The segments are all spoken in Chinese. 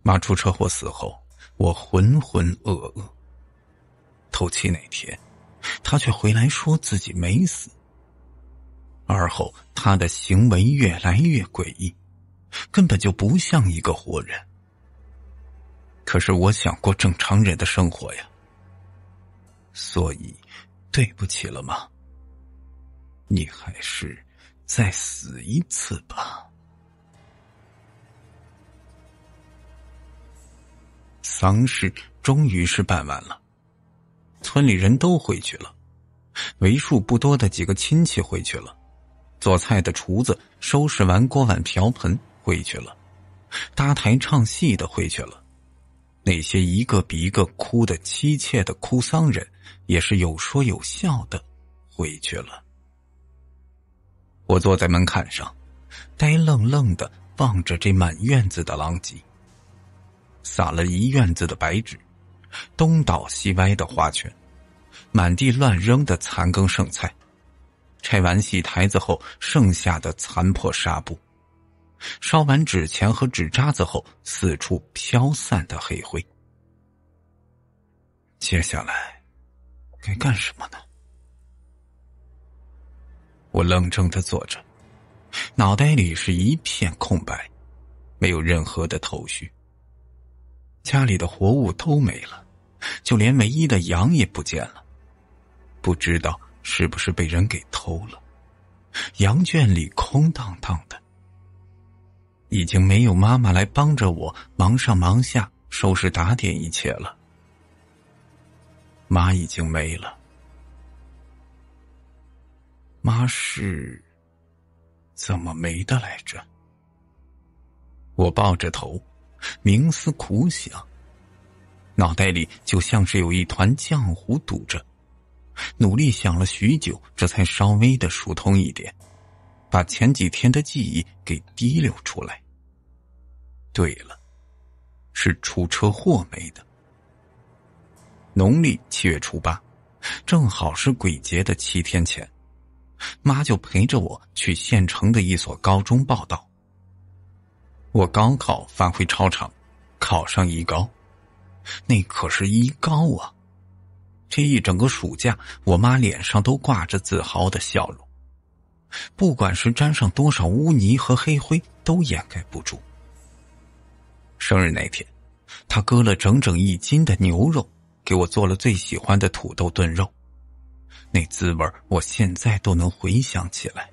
妈出车祸死后，我浑浑噩噩。头七那天，他却回来说自己没死。而后他的行为越来越诡异，根本就不像一个活人。可是我想过正常人的生活呀，所以对不起了妈，你还是再死一次吧。丧事终于是办完了，村里人都回去了，为数不多的几个亲戚回去了，做菜的厨子收拾完锅碗瓢盆回去了，搭台唱戏的回去了，那些一个比一个哭得凄切的哭丧人也是有说有笑的回去了。我坐在门槛上，呆愣愣地望着这满院子的狼藉，撒了一院子的白纸，东倒西歪的花圈，满地乱扔的残羹剩菜，拆完戏台子后剩下的残破纱布，烧完纸钱和纸扎子后四处飘散的黑灰。接下来该干什么呢？我愣怔地坐着，脑袋里是一片空白，没有任何的头绪。家里的活物都没了，就连唯一的羊也不见了，不知道是不是被人给偷了。羊圈里空荡荡的，已经没有妈妈来帮着我忙上忙下收拾打点一切了。妈已经没了。妈是怎么没的来着？我抱着头冥思苦想，脑袋里就像是有一团浆糊堵着，努力想了许久，这才稍微的疏通一点，把前几天的记忆给提溜出来。对了，是出车祸没的。农历7月初8，正好是鬼节的7天前，妈就陪着我去县城的一所高中报到。我高考发挥超常，考上一高，那可是一高啊！这一整个暑假，我妈脸上都挂着自豪的笑容，不管是沾上多少污泥和黑灰，都掩盖不住。生日那天，她割了整整1斤的牛肉，给我做了最喜欢的土豆炖肉，那滋味我现在都能回想起来。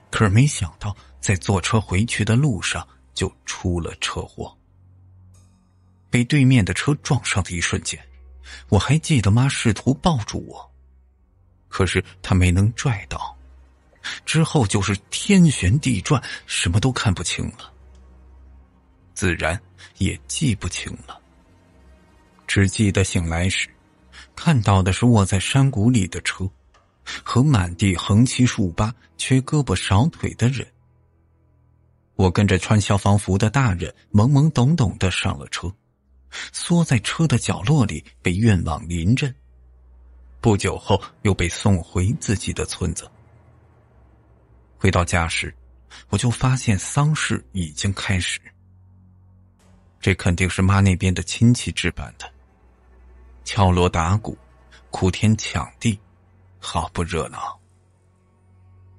可是没想到在坐车回去的路上就出了车祸。被对面的车撞上的一瞬间，我还记得妈试图抱住我，可是她没能拽到，之后就是天旋地转，什么都看不清了，自然也记不清了。只记得醒来时看到的是卧在山谷里的车和满地横七竖八缺胳膊少腿的人。我跟着穿消防服的大人懵懵懂懂地上了车，缩在车的角落里被运往临镇，不久后又被送回自己的村子。回到家时，我就发现丧事已经开始。这肯定是妈那边的亲戚置办的，敲锣打鼓，哭天抢地，好不热闹。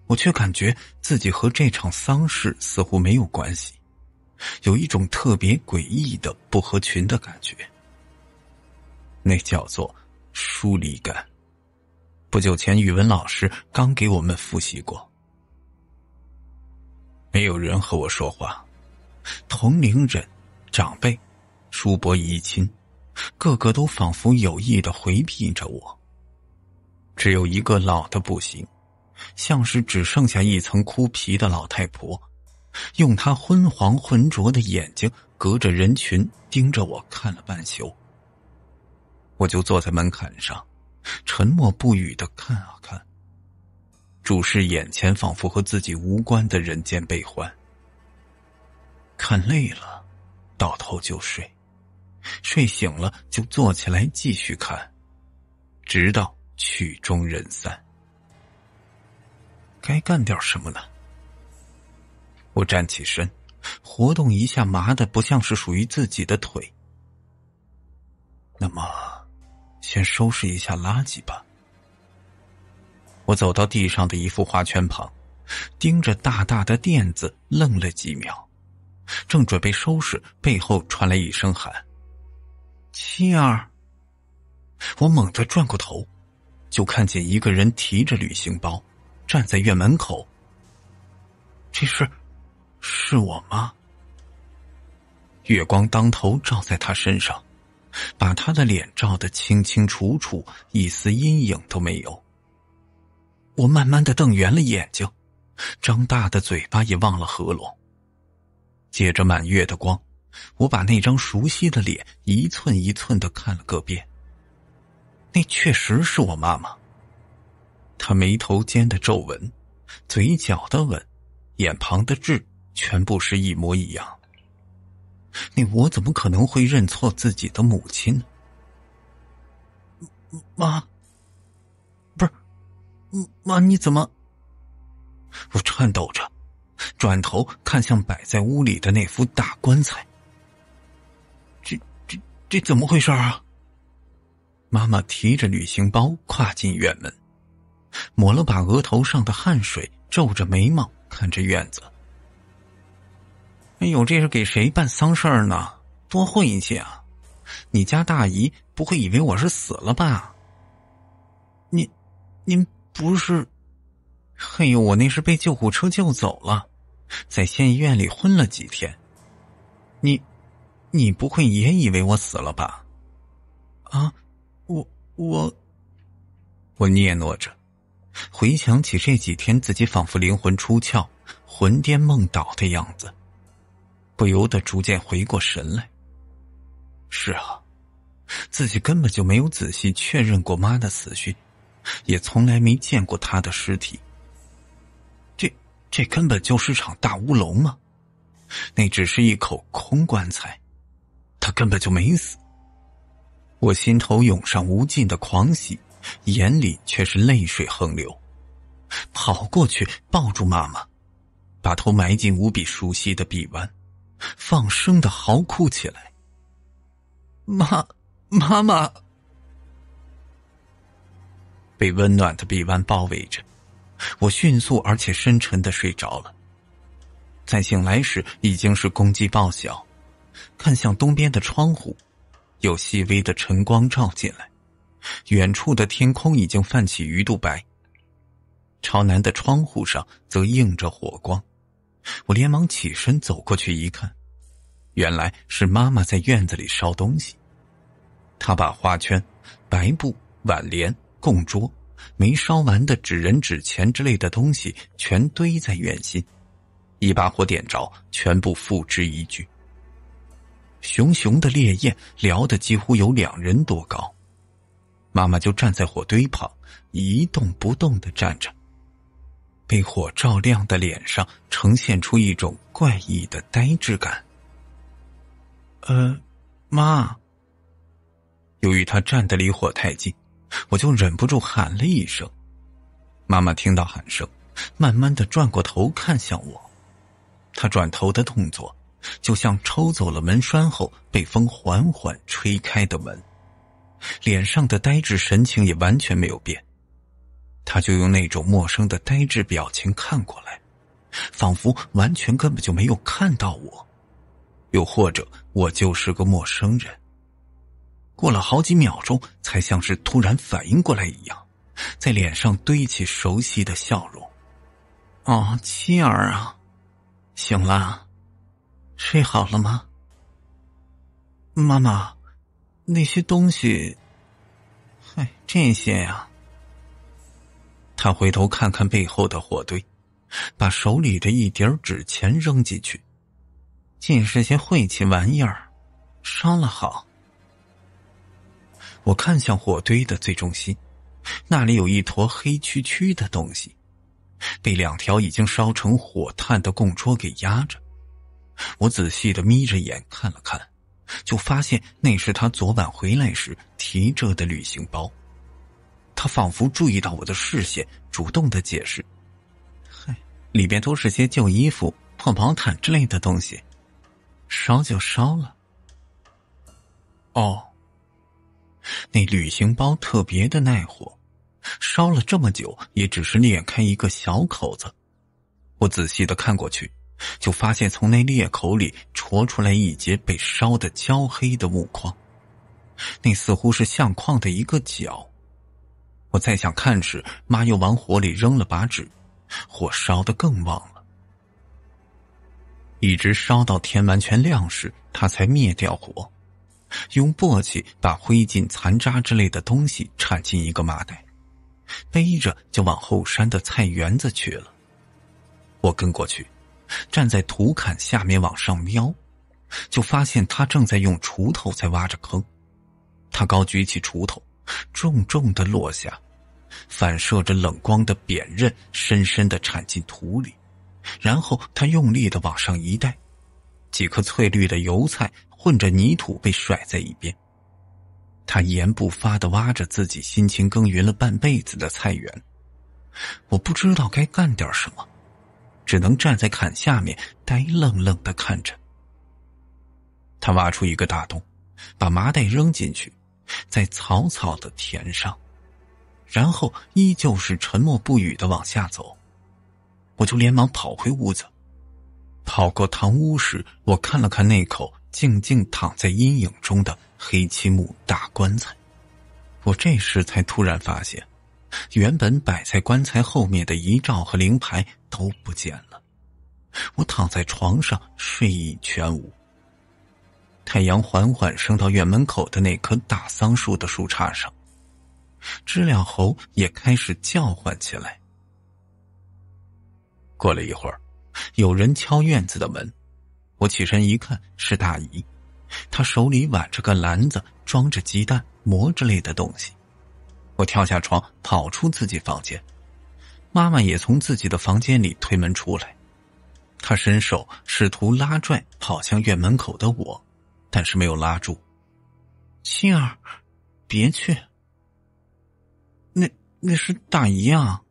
我却感觉自己和这场丧事似乎没有关系，有一种特别诡异的不合群的感觉，那叫做疏离感。不久前语文老师刚给我们复习过。没有人和我说话，同龄人、长辈、叔伯姨亲，个个都仿佛有意地回避着我。只有一个老的不行，像是只剩下一层枯皮的老太婆，用她昏黄浑浊的眼睛隔着人群盯着我看了半宿。我就坐在门槛上，沉默不语地看啊看，注视眼前仿佛和自己无关的人间悲欢。看累了，倒头就睡，睡醒了就坐起来继续看，直到曲终人散。该干点什么呢？我站起身，活动一下麻的不像是属于自己的腿。那么先收拾一下垃圾吧。我走到地上的一副花圈旁，盯着大大的垫子愣了几秒，正准备收拾，背后传来一声喊：七儿。我猛地转过头，就看见一个人提着旅行包站在院门口。这是我妈。月光当头照在她身上，把她的脸照得清清楚楚，一丝阴影都没有。我慢慢地瞪圆了眼睛，张大的嘴巴也忘了合拢。借着满月的光，我把那张熟悉的脸一寸一寸地看了个遍。那确实是我妈妈。她眉头间的皱纹，嘴角的吻，眼旁的痣，全部是一模一样。那我怎么可能会认错自己的母亲呢？妈，不是，妈，你怎么？我颤抖着转头看向摆在屋里的那副大棺材。这怎么回事啊？妈妈提着旅行包跨进院门，抹了把额头上的汗水，皱着眉毛看着院子。哎呦，这是给谁办丧事儿呢？多晦气啊！你家大姨不会以为我是死了吧？您不是？嘿呦，我那是被救护车救走了，在县医院里昏了几天。你不会也以为我死了吧？啊，我嗫嚅着，回想起这几天自己仿佛灵魂出窍、魂颠梦倒的样子，不由得逐渐回过神来。是啊，自己根本就没有仔细确认过妈的死讯，也从来没见过她的尸体。这根本就是场大乌龙嘛！那只是一口空棺材，她根本就没死。我心头涌上无尽的狂喜，眼里却是泪水横流，跑过去抱住妈妈，把头埋进无比熟悉的臂弯，放声的嚎哭起来。妈妈！被温暖的臂弯包围着，我迅速而且深沉的睡着了。再醒来时已经是公鸡报晓，看向东边的窗户，有细微的晨光照进来，远处的天空已经泛起鱼肚白，朝南的窗户上则映着火光。我连忙起身走过去一看，原来是妈妈在院子里烧东西。她把花圈、白布、挽联、供桌、没烧完的纸人纸钱之类的东西全堆在院心，一把火点着，全部付之一炬。熊熊的烈焰燎得几乎有2人多高，妈妈就站在火堆旁，一动不动地站着，被火照亮的脸上呈现出一种怪异的呆滞感。妈。由于她站得离火太近，我就忍不住喊了一声。妈妈听到喊声，慢慢地转过头看向我。她转头的动作就像抽走了门栓后被风缓缓吹开的门，脸上的呆滞神情也完全没有变。她就用那种陌生的呆滞表情看过来，仿佛完全根本就没有看到我，又或者我就是个陌生人。过了好几秒钟，才像是突然反应过来一样，在脸上堆起熟悉的笑容。哦，妻儿啊，醒了，睡好了吗？妈妈，那些东西，这些呀。他回头看看背后的火堆，把手里的一叠纸钱扔进去，尽是些晦气玩意儿，烧了好。我看向火堆的最中心，那里有一坨黑黢黢的东西，被2条已经烧成火炭的供桌给压着。我仔细地眯着眼看了看，就发现那是他昨晚回来时提着的旅行包。他仿佛注意到我的视线，主动地解释：里边都是些旧衣服、破毛毯之类的东西，烧就烧了。哦，那旅行包特别的耐火，烧了这么久也只是裂开一个小口子。我仔细地看过去，就发现从那裂口里戳出来一截被烧得焦黑的木框，那似乎是相框的一个角。我再想看时，妈又往火里扔了把纸，火烧得更旺了。一直烧到天完全亮时，她才灭掉火，用簸箕把灰烬残渣之类的东西铲进一个麻袋，背着就往后山的菜园子去了。我跟过去，站在土坎下面往上瞄，就发现他正在用锄头在挖着坑。他高举起锄头，重重地落下，反射着冷光的扁刃深深地铲进土里，然后他用力地往上一带，几颗翠绿的油菜混着泥土被甩在一边。他一言不发地挖着自己辛勤耕耘了半辈子的菜园。我不知道该干点什么，只能站在坎下面呆愣愣地看着。他挖出一个大洞，把麻袋扔进去，再草草地填上，然后依旧是沉默不语地往下走。我就连忙跑回屋子。跑过堂屋时，我看了看那口静静躺在阴影中的黑漆木大棺材，我这时才突然发现，原本摆在棺材后面的遗照和灵牌都不见了。我躺在床上睡意全无。太阳缓缓升到院门口的那棵大桑树的树杈上，知了猴也开始叫唤起来。过了一会儿，有人敲院子的门，我起身一看，是大姨，她手里挽着个篮子，装着鸡蛋、馍之类的东西。我跳下床，跑出自己房间。妈妈也从自己的房间里推门出来，她伸手试图拉拽跑向院门口的我，但是没有拉住。青儿，别去。那是大姨啊。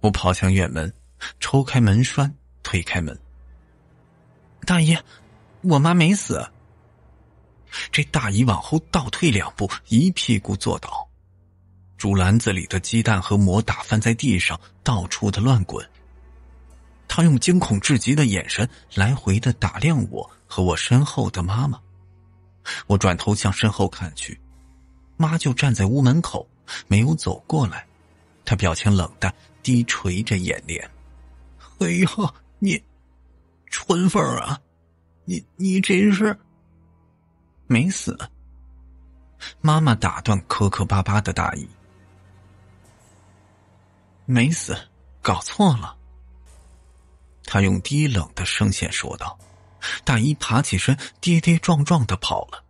我跑向院门，抽开门栓，推开门。大姨，我妈没死。这大姨往后倒退2步，一屁股坐倒，竹篮子里的鸡蛋和馍打翻在地上，到处的乱滚。她用惊恐至极的眼神来回的打量我和我身后的妈妈。我转头向身后看去，妈就站在屋门口，没有走过来。她表情冷淡，低垂着眼帘。哎呀，你春凤啊，你这是没死。妈妈打断磕磕巴巴的大姨。没死，搞错了。她用低冷的声线说道。大姨爬起身，跌跌撞撞地跑了。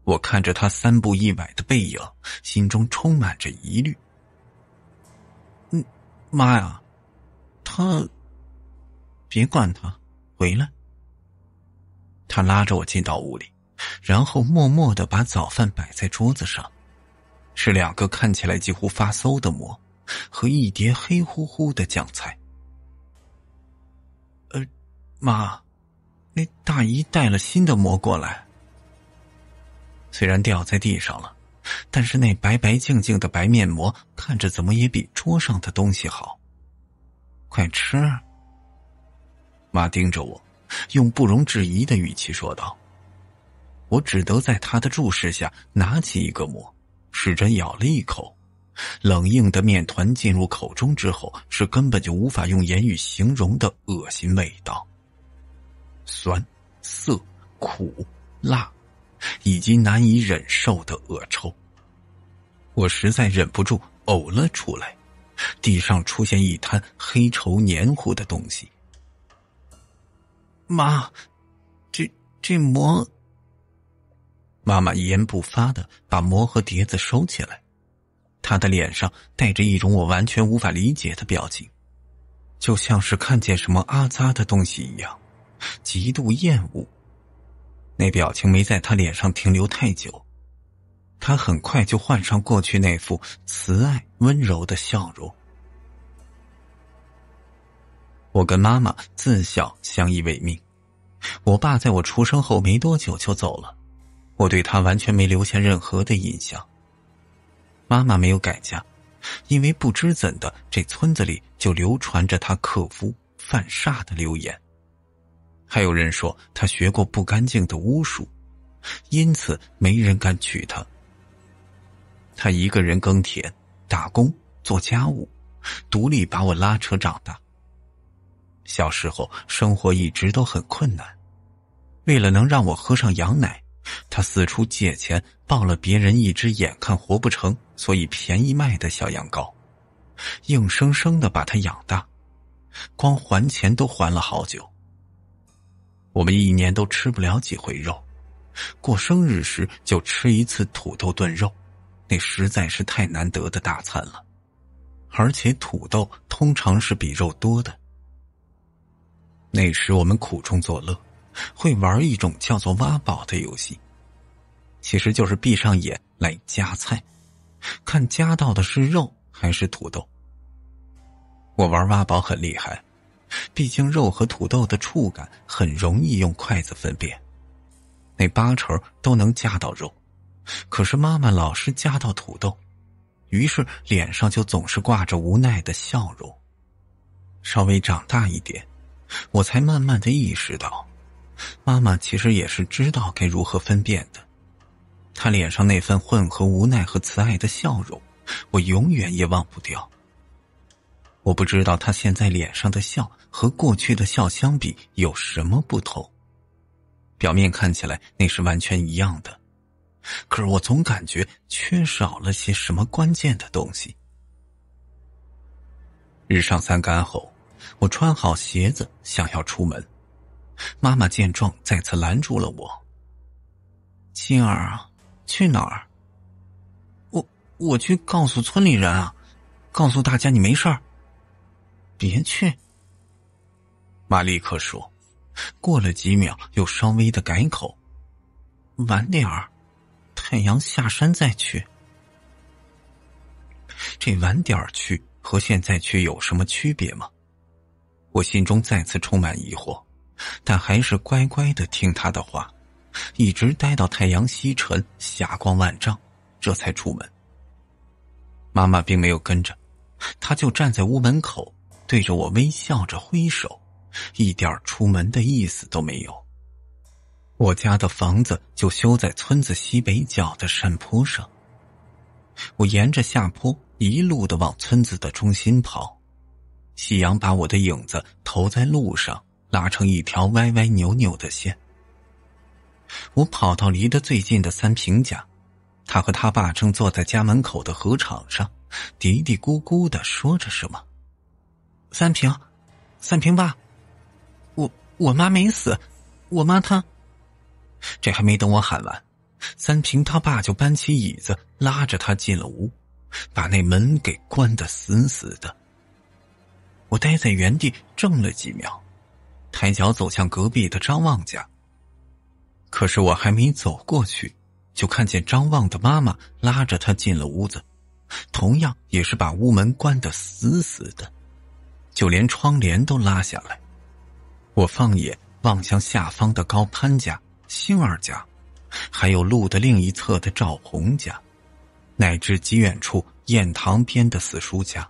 我看着她3步1崴的背影，心中充满着疑虑。妈呀，她……别管她，回来。她拉着我进到屋里，然后默默地把早饭摆在桌子上，是2个看起来几乎发馊的馍和一碟黑乎乎的酱菜。妈，那大姨带了新的馍过来。虽然掉在地上了，但是那白白净净的白面膜看着怎么也比桌上的东西好。快吃。妈盯着我，用不容置疑的语气说道。我只得在她的注视下拿起一个馍，试着咬了一口。冷硬的面团进入口中之后，是根本就无法用言语形容的恶心味道。酸、涩、苦、辣，以及难以忍受的恶臭。我实在忍不住呕了出来，地上出现一滩黑稠黏糊的东西。妈，这馍……妈妈一言不发地把馍和碟子收起来，她的脸上带着一种我完全无法理解的表情，就像是看见什么阿杂的东西一样，极度厌恶。那表情没在她脸上停留太久，她很快就换上过去那副慈爱温柔的笑容。我跟妈妈自小相依为命，我爸在我出生后没多久就走了，我对他完全没留下任何的印象。妈妈没有改嫁，因为不知怎的，这村子里就流传着她克夫犯煞的流言。还有人说她学过不干净的巫术，因此没人敢娶她。她一个人耕田、打工、做家务，独立把我拉扯长大。小时候生活一直都很困难，为了能让我喝上羊奶，她四处借钱报了别人一只眼看活不成，所以便宜卖的小羊羔，硬生生的把它养大，光还钱都还了好久。我们一年都吃不了几回肉，过生日时就吃一次土豆炖肉，那实在是太难得的大餐了，而且土豆通常是比肉多的。那时我们苦中作乐，会玩一种叫做挖宝的游戏，其实就是闭上眼来夹菜，看夹到的是肉还是土豆。我玩挖宝很厉害，毕竟肉和土豆的触感很容易用筷子分辨，那8成都能夹到肉，可是妈妈老是夹到土豆，于是脸上就总是挂着无奈的笑容。稍微长大一点，我才慢慢的意识到，妈妈其实也是知道该如何分辨的。她脸上那份混合无奈和慈爱的笑容，我永远也忘不掉。我不知道她现在脸上的笑和过去的笑相比有什么不同，表面看起来那是完全一样的，可是我总感觉缺少了些什么关键的东西。日上三竿后，我穿好鞋子想要出门，妈妈见状再次拦住了我。青儿啊，去哪儿？我去告诉村里人啊，告诉大家你没事儿。别去。妈立刻说，过了几秒又稍微的改口，晚点儿，太阳下山再去。这晚点儿去和现在去有什么区别吗？我心中再次充满疑惑，但还是乖乖的听他的话，一直待到太阳西沉，霞光万丈，这才出门。妈妈并没有跟着，她就站在屋门口，对着我微笑着挥手，一点出门的意思都没有。我家的房子就修在村子西北角的山坡上，我沿着下坡一路的往村子的中心跑，夕阳把我的影子投在路上，拉成一条歪歪扭扭的线。我跑到离得最近的三平家，他和他爸正坐在家门口的河场上，嘀嘀咕咕地说着什么。三平爸，我妈没死，我妈她……这还没等我喊完，三平他爸就搬起椅子拉着他进了屋，把那门给关得死死的。我待在原地怔了几秒，抬脚走向隔壁的张旺家。可是我还没走过去，就看见张旺的妈妈拉着他进了屋子，同样也是把屋门关得死死的，就连窗帘都拉下来。我放眼望向下方的高潘家、星儿家，还有路的另一侧的赵红家，乃至极远处雁塘边的四叔家，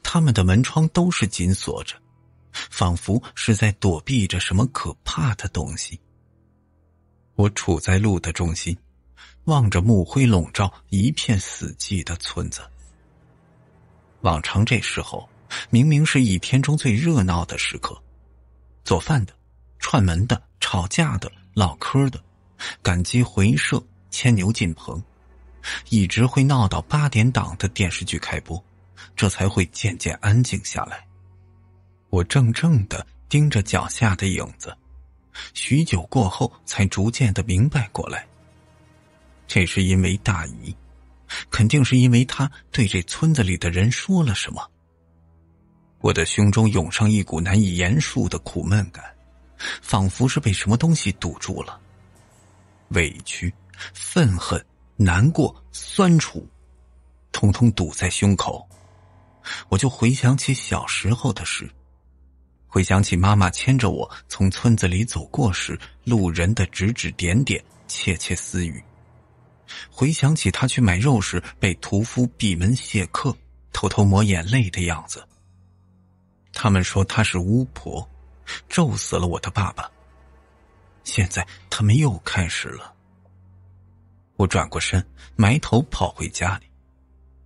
他们的门窗都是紧锁着，仿佛是在躲避着什么可怕的东西。我处在路的中心，望着暮灰笼罩一片死寂的村子。往常这时候明明是一天中最热闹的时刻，做饭的、串门的、吵架的、唠嗑的，赶集回社、牵牛进棚，一直会闹到8点档的电视剧开播，这才会渐渐安静下来。我怔怔地盯着脚下的影子，许久过后才逐渐地明白过来，这是因为大姨，肯定是因为她对这村子里的人说了什么。我的胸中涌上一股难以言述的苦闷感，仿佛是被什么东西堵住了。委屈、愤恨、难过、酸楚，统统堵在胸口。我就回想起小时候的事，回想起妈妈牵着我从村子里走过时，路人的指指点点、窃窃私语；回想起她去买肉时被屠夫闭门谢客、偷偷抹眼泪的样子。他们说她是巫婆，咒死了我的爸爸。现在他们又开始了。我转过身，埋头跑回家里，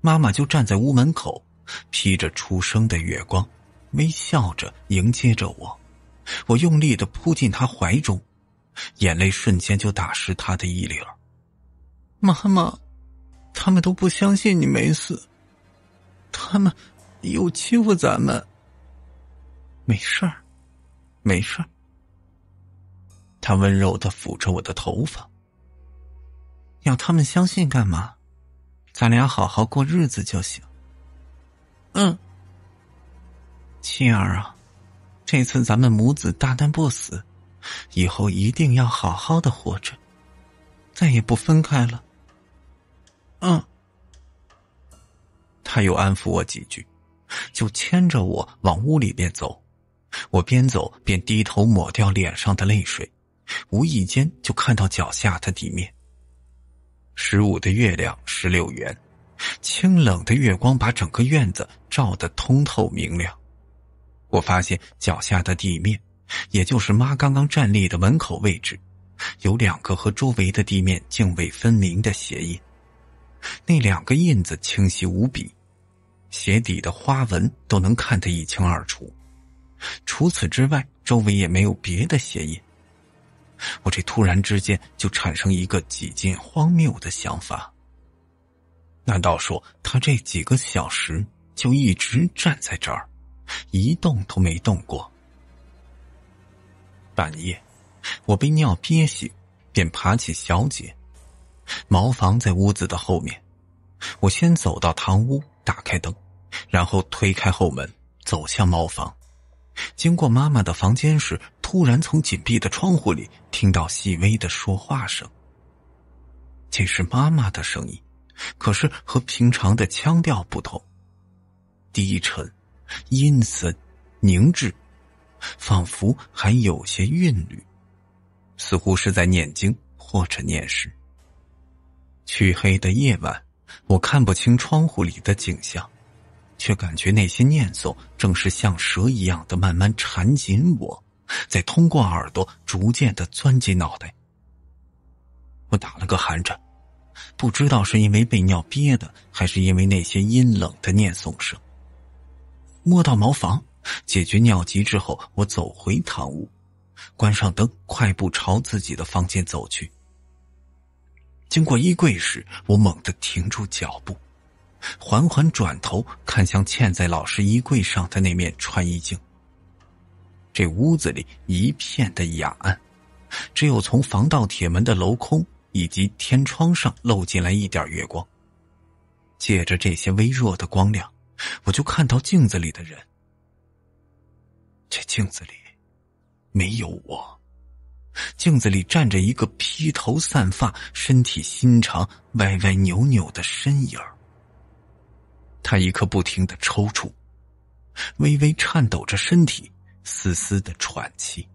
妈妈就站在屋门口，披着初升的月光，微笑着迎接着我。我用力地扑进她怀中，眼泪瞬间就打湿她的衣领。妈妈，他们都不相信你没死，他们又欺负咱们。没事儿，没事儿。她温柔地抚着我的头发。要他们相信干嘛？咱俩好好过日子就行。妻儿啊，这次咱们母子大难不死，以后一定要好好的活着，再也不分开了。他又安抚我几句，就牵着我往屋里边走。我边走边低头抹掉脸上的泪水，无意间就看到脚下的地面。15的月亮16圆，清冷的月光把整个院子照得通透明亮。我发现脚下的地面，也就是妈刚刚站立的门口位置，有2个和周围的地面泾渭分明的鞋印。那2个印子清晰无比，鞋底的花纹都能看得一清二楚。除此之外，周围也没有别的鞋印。我这突然之间就产生一个几近荒谬的想法。难道说他这几个小时就一直站在这儿，一动都没动过？半夜，我被尿憋醒，便爬起小姐。茅房在屋子的后面，我先走到堂屋，打开灯，然后推开后门，走向茅房。经过妈妈的房间时，突然从紧闭的窗户里听到细微的说话声。这是妈妈的声音，可是和平常的腔调不同，低沉、阴森、凝滞，仿佛还有些韵律，似乎是在念经或者念诗。黢黑的夜晚，我看不清窗户里的景象，却感觉那些念诵正是像蛇一样的慢慢缠紧我，再通过耳朵逐渐地钻进脑袋。我打了个寒颤，不知道是因为被尿憋的，还是因为那些阴冷的念诵声。摸到茅房，解决尿急之后，我走回堂屋，关上灯，快步朝自己的房间走去。经过衣柜时，我猛地停住脚步，缓缓转头看向嵌在老师衣柜上的那面穿衣镜。这屋子里一片的哑暗，只有从防盗铁门的镂空以及天窗上漏进来一点月光。借着这些微弱的光亮，我就看到镜子里的人。这镜子里没有我，镜子里站着一个披头散发、身体心长、歪歪扭扭的身影。他一刻不停地抽搐，微微颤抖着身体，丝丝的喘气，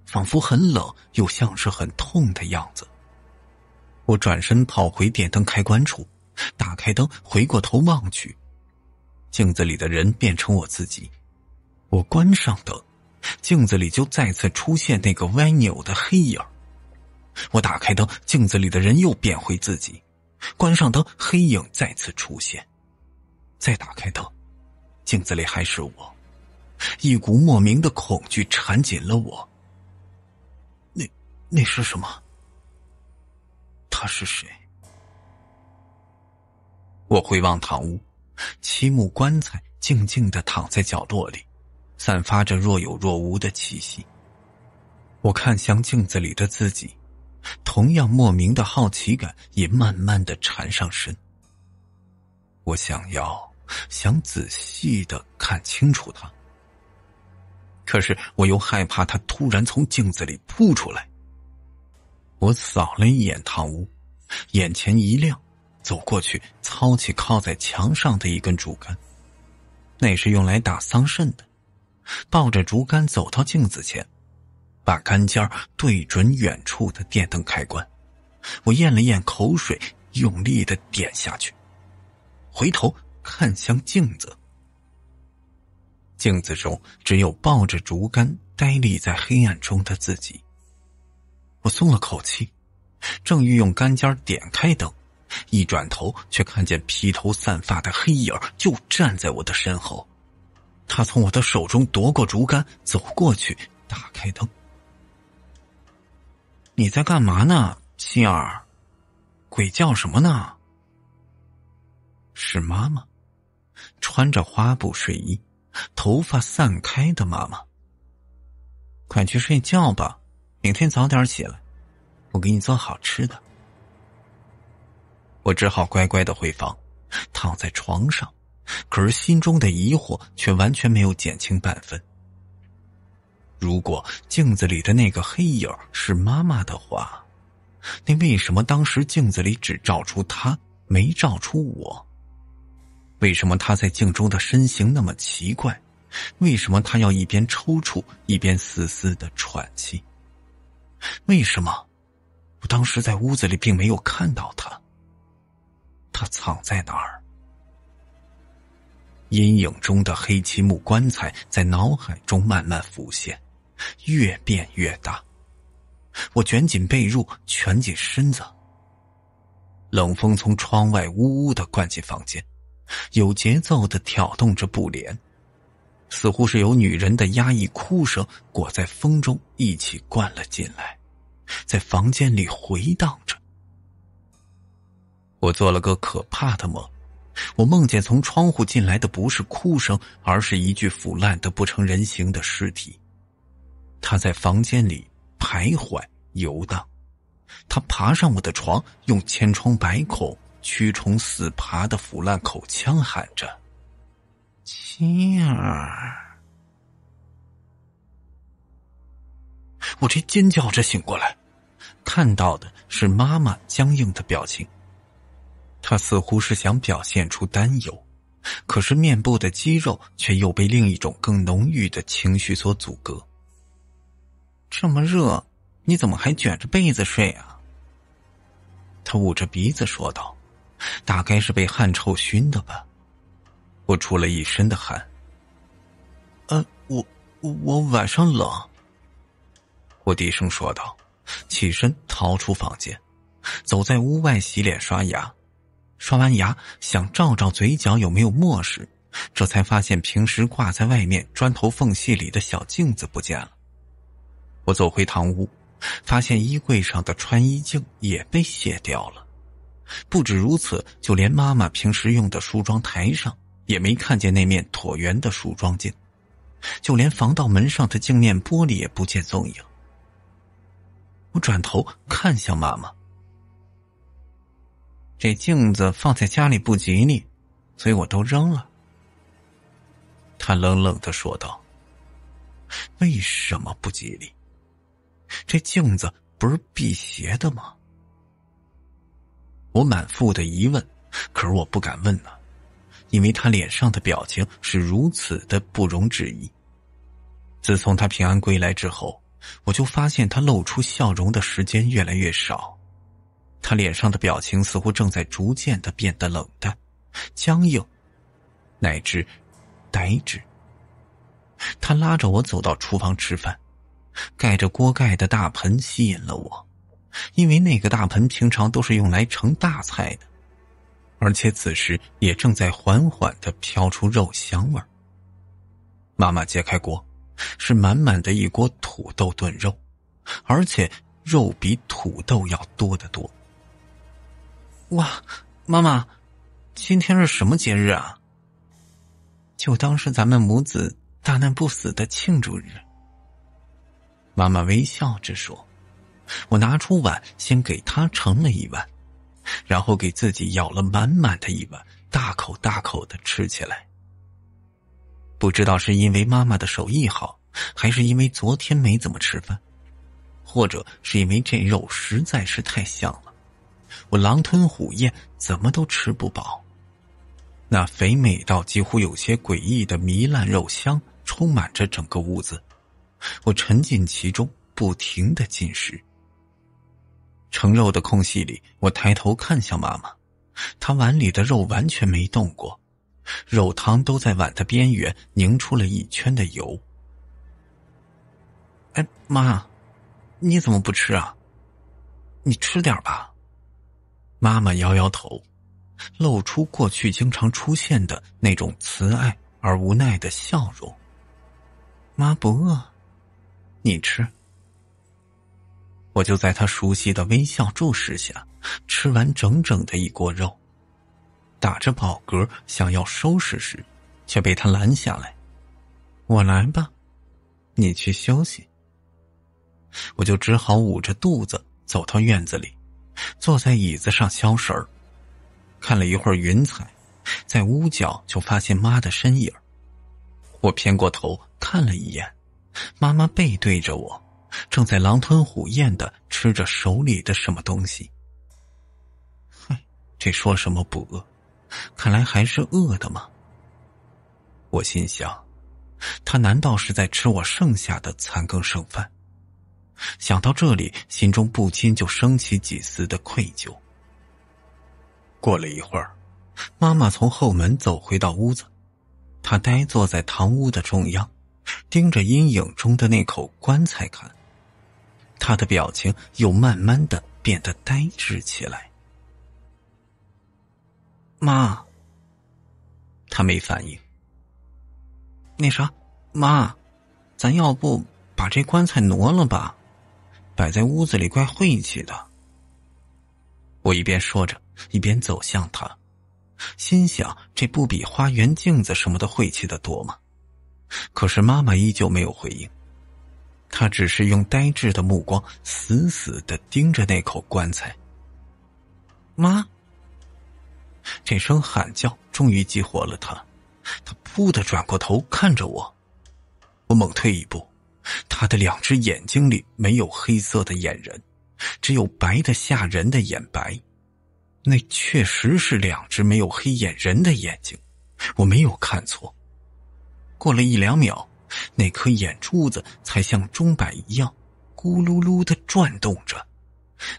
仿佛很冷又像是很痛的样子。我转身跑回电灯开关处，打开灯，回过头望去，镜子里的人变成我自己。我关上灯，镜子里就再次出现那个歪扭的黑影。我打开灯，镜子里的人又变回自己，关上灯，黑影再次出现。再打开灯，镜子里还是我，一股莫名的恐惧缠紧了我。那是什么？他是谁？我回望堂屋，漆木棺材静静地躺在角落里，散发着若有若无的气息。我看向镜子里的自己，同样莫名的好奇感也慢慢地缠上身。我想仔细地看清楚他，可是我又害怕他突然从镜子里扑出来。我扫了一眼堂屋，眼前一亮，走过去操起靠在墙上的一根竹竿，那是用来打桑葚的。抱着竹竿走到镜子前，把竿尖对准远处的电灯开关。我咽了咽口水，用力地点下去，回头看向镜子。镜子中只有抱着竹竿呆立在黑暗中的自己。我松了口气，正欲用竿尖点开灯，一转头却看见披头散发的黑影就站在我的身后。他从我的手中夺过竹竿，走过去打开灯。你在干嘛呢，希儿？鬼叫什么呢？是妈妈，穿着花布睡衣，头发散开的妈妈。快去睡觉吧，明天早点起来，我给你做好吃的。我只好乖乖的回房，躺在床上，可是心中的疑惑却完全没有减轻半分。如果镜子里的那个黑影是妈妈的话，那为什么当时镜子里只照出她，没照出我？为什么她在镜中的身形那么奇怪？为什么她要一边抽搐一边嘶嘶的喘气？为什么我当时在屋子里并没有看到她？她藏在哪儿？阴影中的黑漆木棺材在脑海中慢慢浮现，越变越大。我卷紧被褥，蜷紧身子。冷风从窗外呜呜地灌进房间，有节奏地挑动着布帘，似乎是有女人的压抑哭声裹在风中一起灌了进来，在房间里回荡着。我做了个可怕的梦，我梦见从窗户进来的不是哭声，而是一具腐烂的不成人形的尸体。他在房间里徘徊游荡，他爬上我的床，用千疮百孔、蛆虫死爬的腐烂口腔喊着：“妻儿！”我这尖叫着醒过来，看到的是妈妈僵硬的表情。她似乎是想表现出担忧，可是面部的肌肉却又被另一种更浓郁的情绪所阻隔。这么热，你怎么还卷着被子睡啊？他捂着鼻子说道，大概是被汗臭熏的吧。我出了一身的汗。我晚上冷。我低声说道，起身逃出房间，走在屋外洗脸刷牙。刷完牙，想照照嘴角有没有墨水，这才发现平时挂在外面砖头缝隙里的小镜子不见了。我走回堂屋，发现衣柜上的穿衣镜也被卸掉了。不止如此，就连妈妈平时用的梳妆台上也没看见那面椭圆的梳妆镜，就连防盗门上的镜面玻璃也不见踪影。我转头看向妈妈，这镜子放在家里不吉利，所以我都扔了。她冷冷地说道。为什么不吉利？这镜子不是辟邪的吗？我满腹的疑问，可是我不敢问呢，因为他脸上的表情是如此的不容置疑。自从他平安归来之后，我就发现他露出笑容的时间越来越少，他脸上的表情似乎正在逐渐的变得冷淡、僵硬，乃至呆滞。他拉着我走到厨房吃饭，盖着锅盖的大盆吸引了我，因为那个大盆平常都是用来盛大菜的，而且此时也正在缓缓地飘出肉香味。妈妈揭开锅，是满满的一锅土豆炖肉，而且肉比土豆要多得多。哇，妈妈，今天是什么节日啊？就当是咱们母子大难不死的庆祝日。妈妈微笑着说。我拿出碗，先给她盛了一碗，然后给自己舀了满满的一碗，大口大口地吃起来。不知道是因为妈妈的手艺好，还是因为昨天没怎么吃饭，或者是因为这肉实在是太香了，我狼吞虎咽，怎么都吃不饱。那肥美到几乎有些诡异的糜烂肉香充满着整个屋子，我沉浸其中，不停地进食。盛肉的空隙里，我抬头看向妈妈，她碗里的肉完全没动过，肉汤都在碗的边缘凝出了一圈的油。哎，妈，你怎么不吃啊？你吃点吧。妈妈摇摇头，露出过去经常出现的那种慈爱而无奈的笑容。妈不饿，你吃。我就在她熟悉的微笑注视下，吃完整整的一锅肉，打着饱嗝想要收拾时，却被她拦下来。我来吧，你去休息。我就只好捂着肚子走到院子里，坐在椅子上消食儿，看了一会儿云彩，在屋角就发现妈的身影。我偏过头看了一眼，妈妈背对着我，正在狼吞虎咽地吃着手里的什么东西。嗨，这说什么不饿，看来还是饿的嘛。我心想，她难道是在吃我剩下的残羹剩饭？想到这里，心中不禁就升起几丝的愧疚。过了一会儿，妈妈从后门走回到屋子，她呆坐在堂屋的中央，盯着阴影中的那口棺材看。她的表情又慢慢的变得呆滞起来。妈，她没反应。那啥，妈，咱要不把这棺材挪了吧？摆在屋子里怪晦气的。我一边说着，一边走向她，心想这不比花园镜子什么的晦气的多吗？可是妈妈依旧没有回应，她只是用呆滞的目光死死地盯着那口棺材。妈！这声喊叫终于激活了她，她扑地转过头看着我。我猛退一步，她的两只眼睛里没有黑色的眼仁，只有白的吓人的眼白。那确实是两只没有黑眼仁的眼睛，我没有看错。过了1-2秒，那颗眼珠子才像钟摆一样咕噜噜地转动着，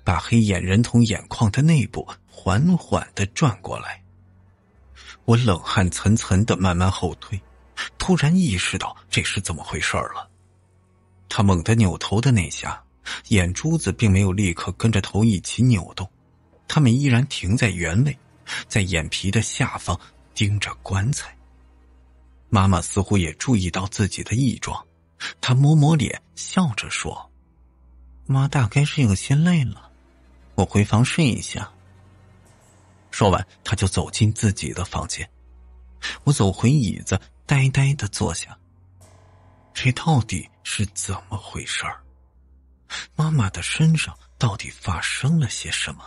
把黑眼仁从眼眶的内部缓缓地转过来。我冷汗涔涔地慢慢后退，突然意识到这是怎么回事了。他猛地扭头的那下，眼珠子并没有立刻跟着头一起扭动，它们依然停在原位，在眼皮的下方盯着棺材。妈妈似乎也注意到自己的异状，她摸摸脸，笑着说：“妈大概是有些累了，我回房睡一下。”说完，她就走进自己的房间。我走回椅子，呆呆地坐下。这到底是怎么回事儿？妈妈的身上到底发生了些什么？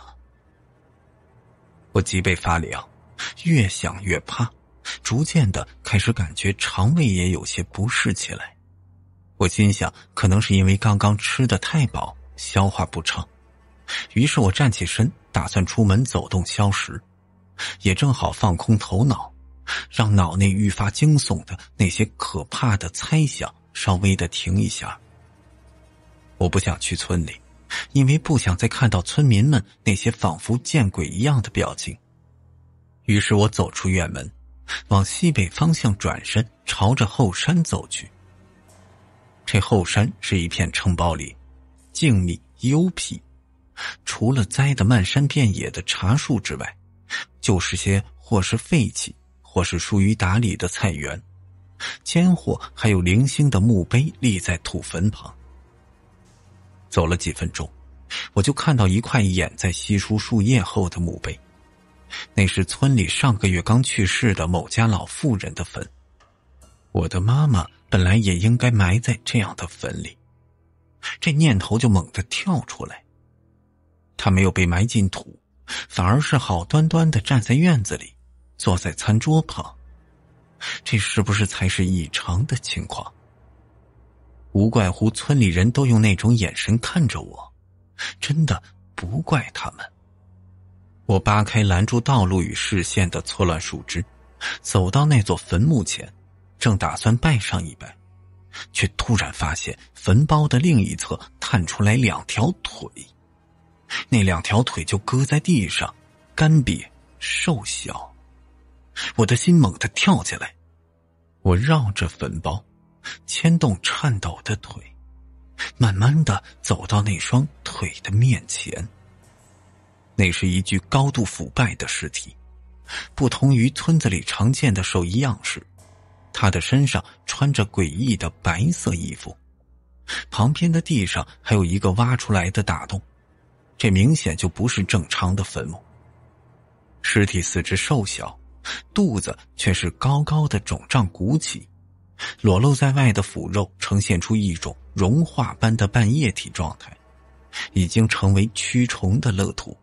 我脊背发凉，越想越怕，逐渐的开始感觉肠胃也有些不适起来。我心想，可能是因为刚刚吃得太饱，消化不畅。于是我站起身，打算出门走动消食，也正好放空头脑，让脑内愈发惊悚的那些可怕的猜想稍微的停一下。我不想去村里，因为不想再看到村民们那些仿佛见鬼一样的表情。于是我走出院门，往西北方向转身，朝着后山走去。这后山是一片城堡里，静谧幽僻，除了栽得漫山遍野的茶树之外，就是些或是废弃或是疏于打理的菜园，间或还有零星的墓碑立在土坟旁。走了几分钟，我就看到一块掩在稀疏树叶后的墓碑，那是村里上个月刚去世的某家老妇人的坟。我的妈妈本来也应该埋在这样的坟里，这念头就猛地跳出来。她没有被埋进土，反而是好端端地站在院子里，坐在餐桌旁，这是不是才是异常的情况？无怪乎村里人都用那种眼神看着我，真的不怪他们。我扒开拦住道路与视线的错乱树枝，走到那座坟墓前，正打算拜上一拜，却突然发现坟包的另一侧探出来2条腿，那2条腿就搁在地上，干瘪瘦小。我的心猛地跳起来，我绕着坟包，牵动颤抖的腿，慢慢地走到那双腿的面前。那是一具高度腐败的尸体，不同于村子里常见的兽医样式，他的身上穿着诡异的白色衣服，旁边的地上还有一个挖出来的大洞，这明显就不是正常的坟墓。尸体四肢瘦小，肚子却是高高的肿胀鼓起，裸露在外的腐肉呈现出一种融化般的半液体状态，已经成为蛆虫的乐土。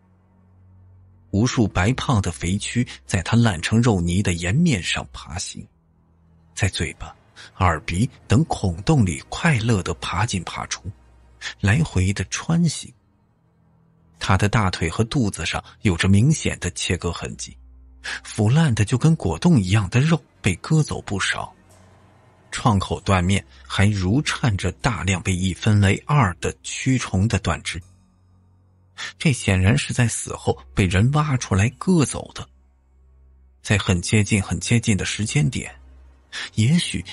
无数白胖的肥蛆在它烂成肉泥的颜面上爬行，在嘴巴、耳鼻等孔洞里快乐地爬进爬出，来回地穿行。他的大腿和肚子上有着明显的切割痕迹，腐烂的就跟果冻一样的肉被割走不少，创口断面还如颤着大量被一分为2的蛆虫的断肢。这显然是在死后被人挖出来割走的，在很接近的时间点，也许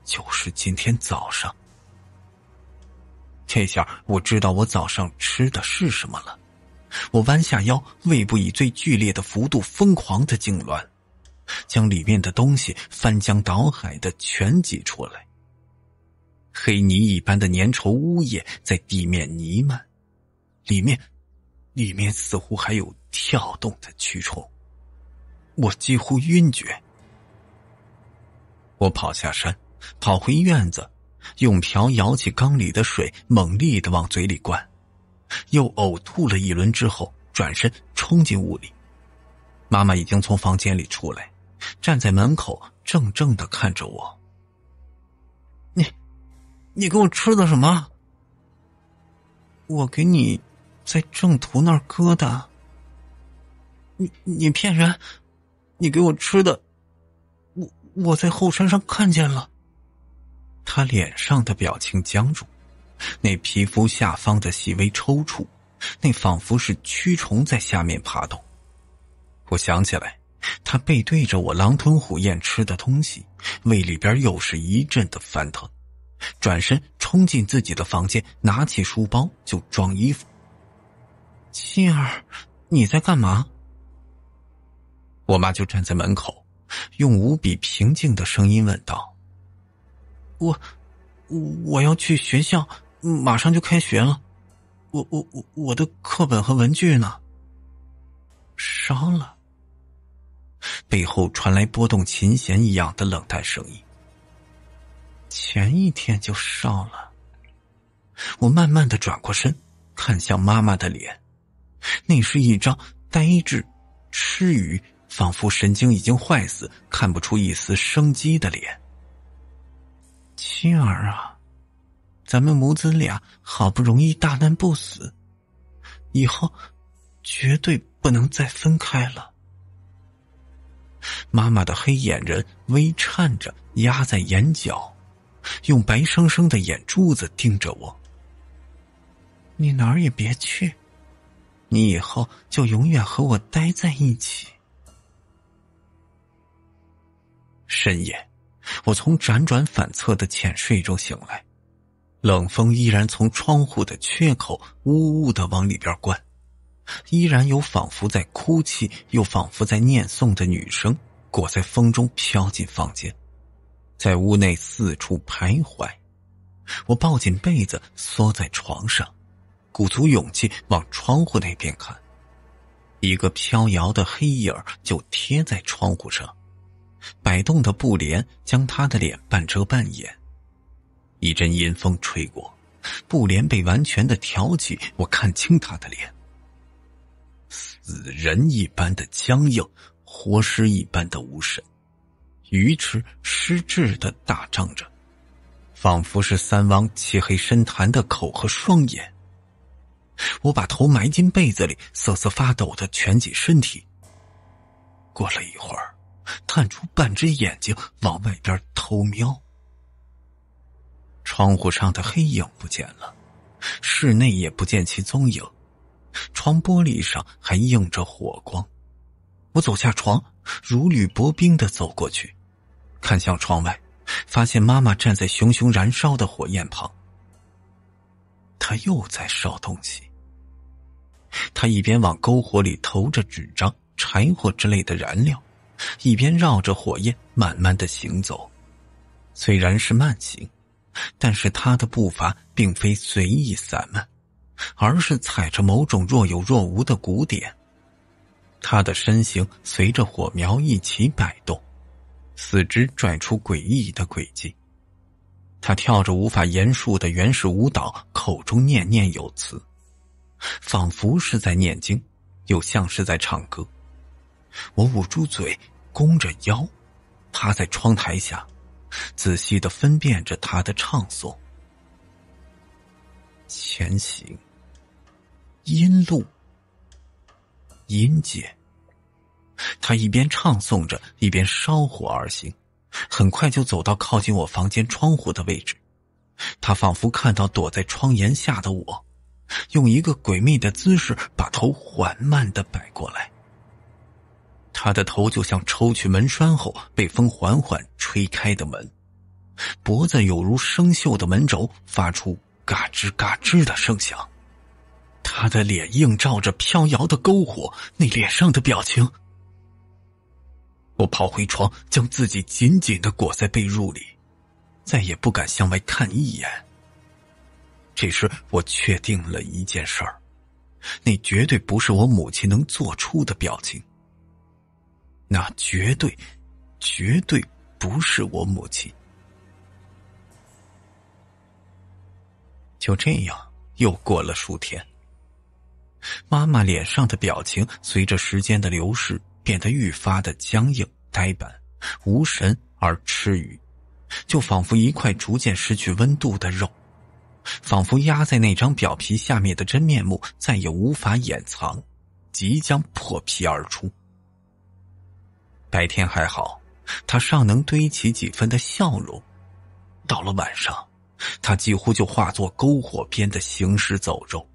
就是今天早上。这下我知道我早上吃的是什么了。我弯下腰，胃部以最剧烈的幅度疯狂的痉挛，将里面的东西翻江倒海的全挤出来。黑泥一般的粘稠污液在地面弥漫，里面似乎还有跳动的蛆虫，我几乎晕厥。我跑下山，跑回院子，用瓢舀起缸里的水，猛力地往嘴里灌，又呕吐了一轮之后，转身冲进屋里。妈妈已经从房间里出来，站在门口怔怔地看着我。你给我吃的什么？我给你在正途那儿割的。你骗人！你给我吃的，我在后山上看见了。他脸上的表情僵住，那皮肤下方的细微抽搐，那仿佛是蛆虫在下面爬动。我想起来，他背对着我狼吞虎咽吃的东西，胃里边又是一阵的翻腾，转身冲进自己的房间，拿起书包就装衣服。妻儿，你在干嘛？我妈就站在门口，用无比平静的声音问道：我要去学校，马上就开学了，我的课本和文具呢？烧了。背后传来拨动琴弦一样的冷淡声音。前一天就烧了。我慢慢地转过身，看向妈妈的脸，那是一张呆滞、吃鱼，仿佛神经已经坏死，看不出一丝生机的脸。妻儿啊，咱们母子俩好不容易大难不死，以后绝对不能再分开了。妈妈的黑眼仁微颤着压在眼角，用白生生的眼珠子盯着我。你哪儿也别去，你以后就永远和我待在一起。深夜，我从辗转反侧的浅睡中醒来，冷风依然从窗户的缺口呜呜地往里边灌，依然有仿佛在哭泣又仿佛在念诵的女声裹在风中飘进房间，在屋内四处徘徊。我抱紧被子缩在床上，鼓足勇气往窗户那边看，一个飘摇的黑影就贴在窗户上，摆动的布帘将他的脸半遮半掩。一阵阴风吹过，布帘被完全的挑起，我看清他的脸，死人一般的僵硬，活尸一般的无神，鱼翅失智的大张着，仿佛是三汪漆黑深潭的口和双眼。我把头埋进被子里，瑟瑟发抖的蜷紧身体。过了一会儿，探出半只眼睛往外边偷瞄。窗户上的黑影不见了，室内也不见其踪影，窗玻璃上还映着火光。我走下床，如履薄冰地走过去，看向窗外，发现妈妈站在熊熊燃烧的火焰旁。她又在烧东西。她一边往篝火里投着纸张、柴火之类的燃料，一边绕着火焰慢慢地行走。虽然是慢行，但是她的步伐并非随意散漫，而是踩着某种若有若无的鼓点。她的身形随着火苗一起摆动，四肢拽出诡异的轨迹。她跳着无法言述的原始舞蹈，口中念念有词，仿佛是在念经，又像是在唱歌。我捂住嘴，弓着腰，趴在窗台下，仔细地分辨着她的唱诵。前行，阴路，阴界。她一边唱诵着，一边烧火而行，很快就走到靠近我房间窗户的位置。她仿佛看到躲在窗檐下的我，用一个诡秘的姿势把头缓慢地摆过来。她的头就像抽去门栓后被风缓缓吹开的门，脖子有如生锈的门轴，发出嘎吱嘎吱的声响。她的脸映照着飘摇的篝火，那脸上的表情。我跑回床，将自己紧紧地裹在被褥里，再也不敢向外看一眼。这时我确定了一件事儿，那绝对不是我母亲能做出的表情，那绝对不是我母亲。就这样又过了数天，妈妈脸上的表情随着时间的流逝变得愈发的僵硬呆板，无神而痴愚，就仿佛一块逐渐失去温度的肉，仿佛压在那张表皮下面的真面目再也无法掩藏，即将破皮而出。白天还好，他尚能堆起几分的笑容，到了晚上，他几乎就化作篝火边的行尸走肉，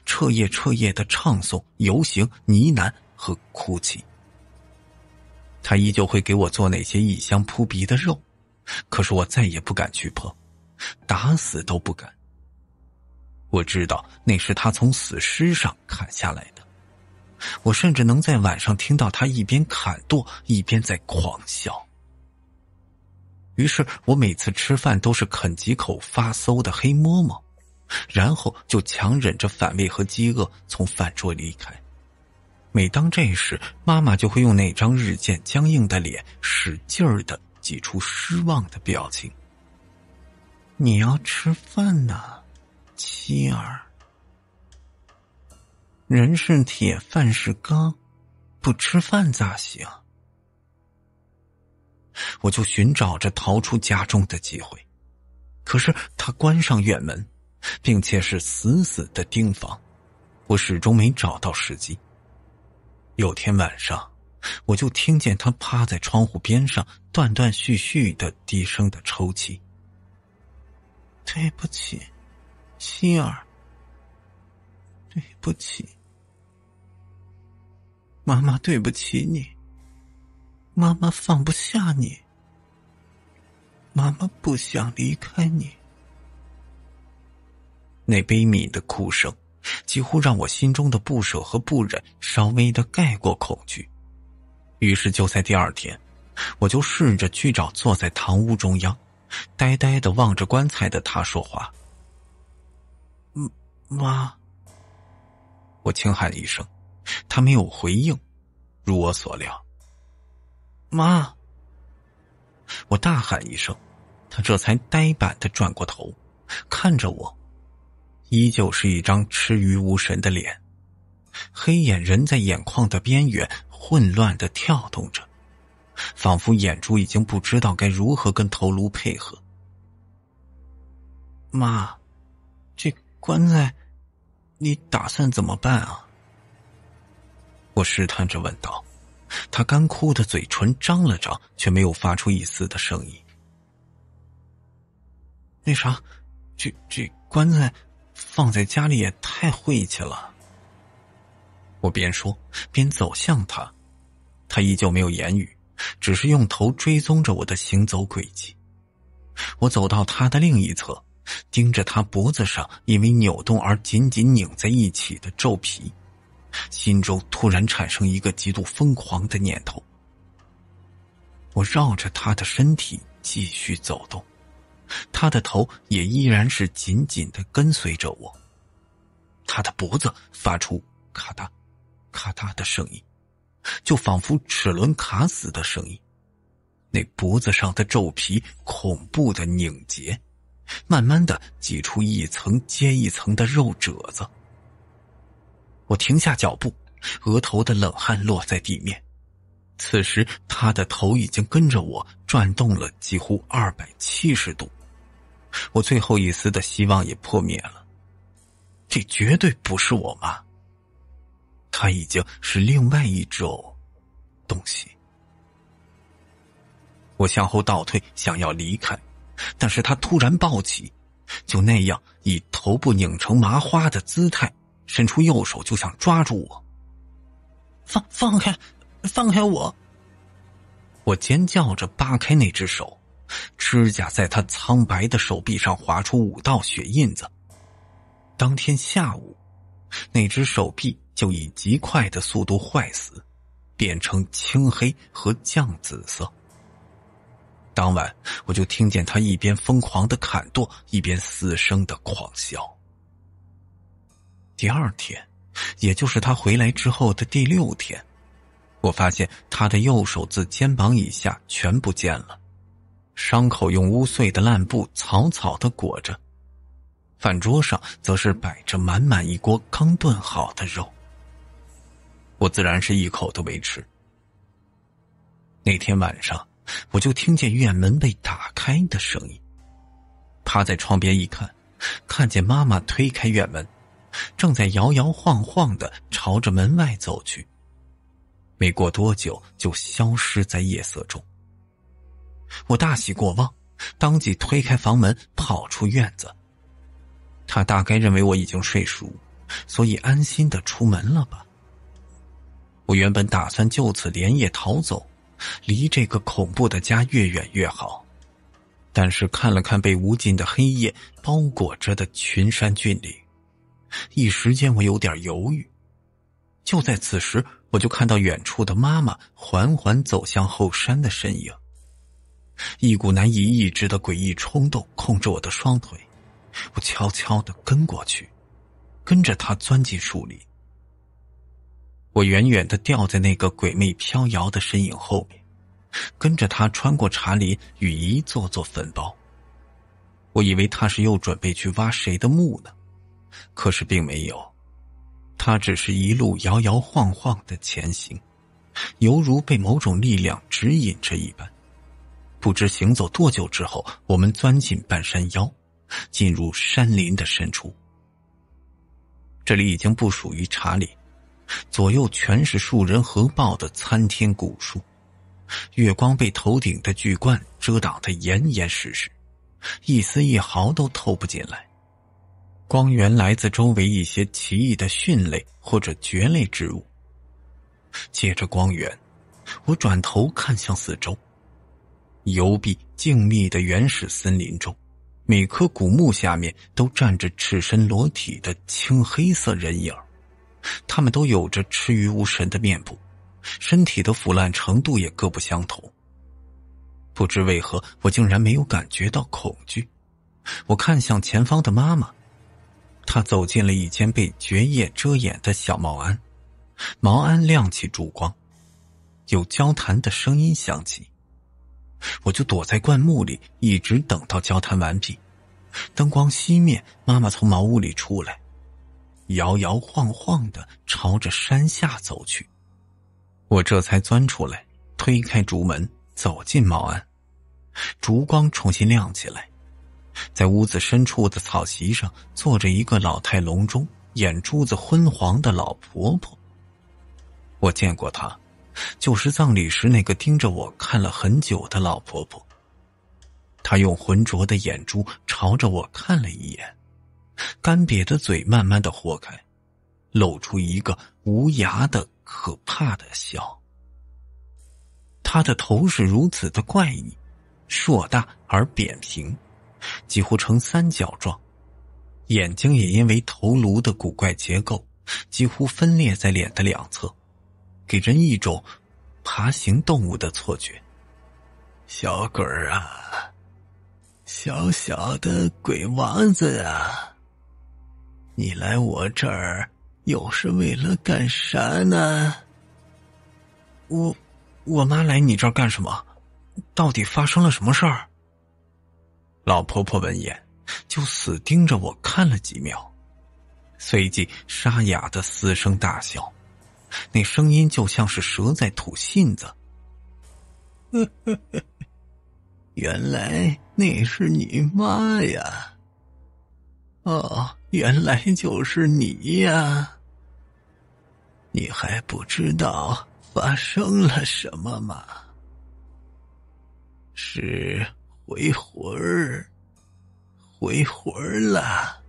彻夜的唱诵、游行、呢喃和哭泣。他依旧会给我做那些异香扑鼻的肉，可是我再也不敢去碰，打死都不敢。我知道那是他从死尸上砍下来的，我甚至能在晚上听到他一边砍剁一边在狂笑。于是我每次吃饭都是啃几口发馊的黑馍馍，然后就强忍着反胃和饥饿从饭桌离开。每当这时，妈妈就会用那张日渐僵硬的脸使劲儿地挤出失望的表情。你要吃饭呢，妻儿。人是铁，饭是钢，不吃饭咋行？我就寻找着逃出家中的机会，可是他关上院门，并且是死死的盯防，我始终没找到时机。有天晚上，我就听见他趴在窗户边上，断断续续的低声的抽泣。对不起，妻儿，对不起，妈妈对不起你，妈妈放不下你，妈妈不想离开你。那悲悯的哭声几乎让我心中的不舍和不忍稍微的盖过恐惧。于是就在第二天，我就试着去找坐在堂屋中央呆呆地望着棺材的他说话。妈。我轻喊一声，他没有回应，如我所料。妈。我大喊一声，他这才呆板地转过头看着我，依旧是一张痴愚无神的脸，黑眼仁在眼眶的边缘混乱地跳动着，仿佛眼珠已经不知道该如何跟头颅配合。妈，这棺材你打算怎么办啊？我试探着问道，她干枯的嘴唇张了张，却没有发出一丝的声音。那啥，这棺材放在家里也太晦气了。我边说边走向他，他依旧没有言语，只是用头追踪着我的行走轨迹。我走到他的另一侧，盯着他脖子上因为扭动而紧紧拧在一起的皱皮，心中突然产生一个极度疯狂的念头。我绕着他的身体继续走动，他的头也依然是紧紧地跟随着我。他的脖子发出咔嗒咔嗒的声音，就仿佛齿轮卡死的声音。那脖子上的皱皮恐怖的拧结，慢慢的挤出一层接一层的肉褶子。我停下脚步，额头的冷汗落在地面。此时他的头已经跟着我转动了几乎270度，我最后一丝的希望也破灭了。这绝对不是我妈，她已经是另外一种东西。我向后倒退，想要离开，但是他突然抱起，就那样以头部拧成麻花的姿态，伸出右手就想抓住我。放开我！我尖叫着扒开那只手，指甲在他苍白的手臂上划出5道血印子。当天下午，那只手臂就以极快的速度坏死，变成青黑和酱紫色。当晚我就听见他一边疯狂的砍剁，一边嘶声的狂笑。第2天，也就是他回来之后的第6天，我发现他的右手自肩膀以下全不见了，伤口用污秽的烂布草草地裹着，饭桌上则是摆着满满一锅刚炖好的肉。我自然是一口都没吃。那天晚上我就听见院门被打开的声音，趴在窗边一看，看见妈妈推开院门，正在摇摇晃晃地朝着门外走去，没过多久就消失在夜色中。我大喜过望，当即推开房门跑出院子。她大概认为我已经睡熟，所以安心地出门了吧。我原本打算就此连夜逃走，离这个恐怖的家越远越好，但是看了看被无尽的黑夜包裹着的群山峻岭，一时间我有点犹豫。就在此时，我就看到远处的妈妈缓缓走向后山的身影，一股难以抑制的诡异冲动控制我的双腿，我悄悄地跟过去，跟着她钻进树林。我远远地掉在那个鬼魅飘摇的身影后面，跟着他穿过茶林与一座座坟包。我以为他是又准备去挖谁的墓呢，可是并没有，他只是一路摇摇晃晃地前行，犹如被某种力量指引着一般。不知行走多久之后，我们钻进半山腰，进入山林的深处。这里已经不属于茶林，左右全是树人合抱的参天古树，月光被头顶的巨冠遮挡得严严实实，一丝一毫都透不进来。光源来自周围一些奇异的蕈类或者蕨类植物。借着光源，我转头看向四周，幽闭静谧的原始森林中，每棵古木下面都站着赤身裸体的青黑色人影，他们都有着吃鱼无神的面部，身体的腐烂程度也各不相同。不知为何，我竟然没有感觉到恐惧。我看向前方的妈妈，她走进了一间被蕨叶遮掩的小茅庵，茅庵亮起烛光，有交谈的声音响起。我就躲在灌木里，一直等到交谈完毕，灯光熄灭，妈妈从茅屋里出来，摇摇晃晃地朝着山下走去。我这才钻出来，推开竹门，走进茅庵。烛光重新亮起来，在屋子深处的草席上坐着一个老态龙钟、眼珠子昏黄的老婆婆。我见过她，就是葬礼时那个盯着我看了很久的老婆婆。她用浑浊的眼珠朝着我看了一眼，干瘪的嘴慢慢的豁开，露出一个无牙的可怕的笑。她的头是如此的怪异，硕大而扁平，几乎呈三角状，眼睛也因为头颅的古怪结构几乎分裂在脸的两侧，给人一种爬行动物的错觉。小鬼儿啊，小小的鬼王子啊，你来我这儿又是为了干啥呢？我妈来你这儿干什么？到底发生了什么事儿？老婆婆闻言就死盯着我看了几秒，随即沙哑的嘶声大笑，那声音就像是蛇在吐信子。原来那是你妈呀！哦，原来就是你呀！你还不知道发生了什么吗？是回魂儿，回魂儿了。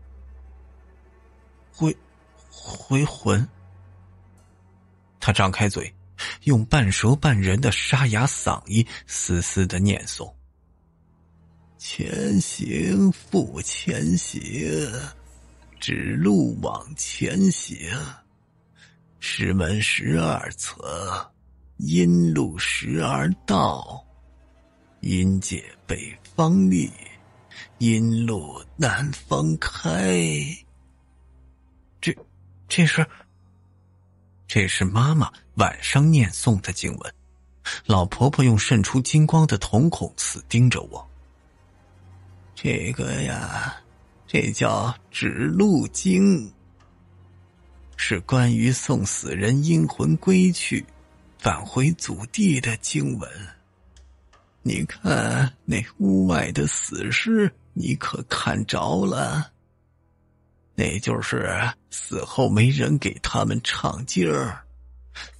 回魂？他张开嘴，用半蛇半人的沙哑嗓音嘶嘶地念诵：前行复前行，指路往前行，石门12侧，阴路12道，阴界北方立，阴路南方开。这是妈妈晚上念诵的经文。老婆婆用渗出金光的瞳孔死盯着我。这个呀，这叫指路经，是关于送死人阴魂归去返回祖地的经文。你看那屋外的死尸，你可看着了？那就是死后没人给他们唱经儿，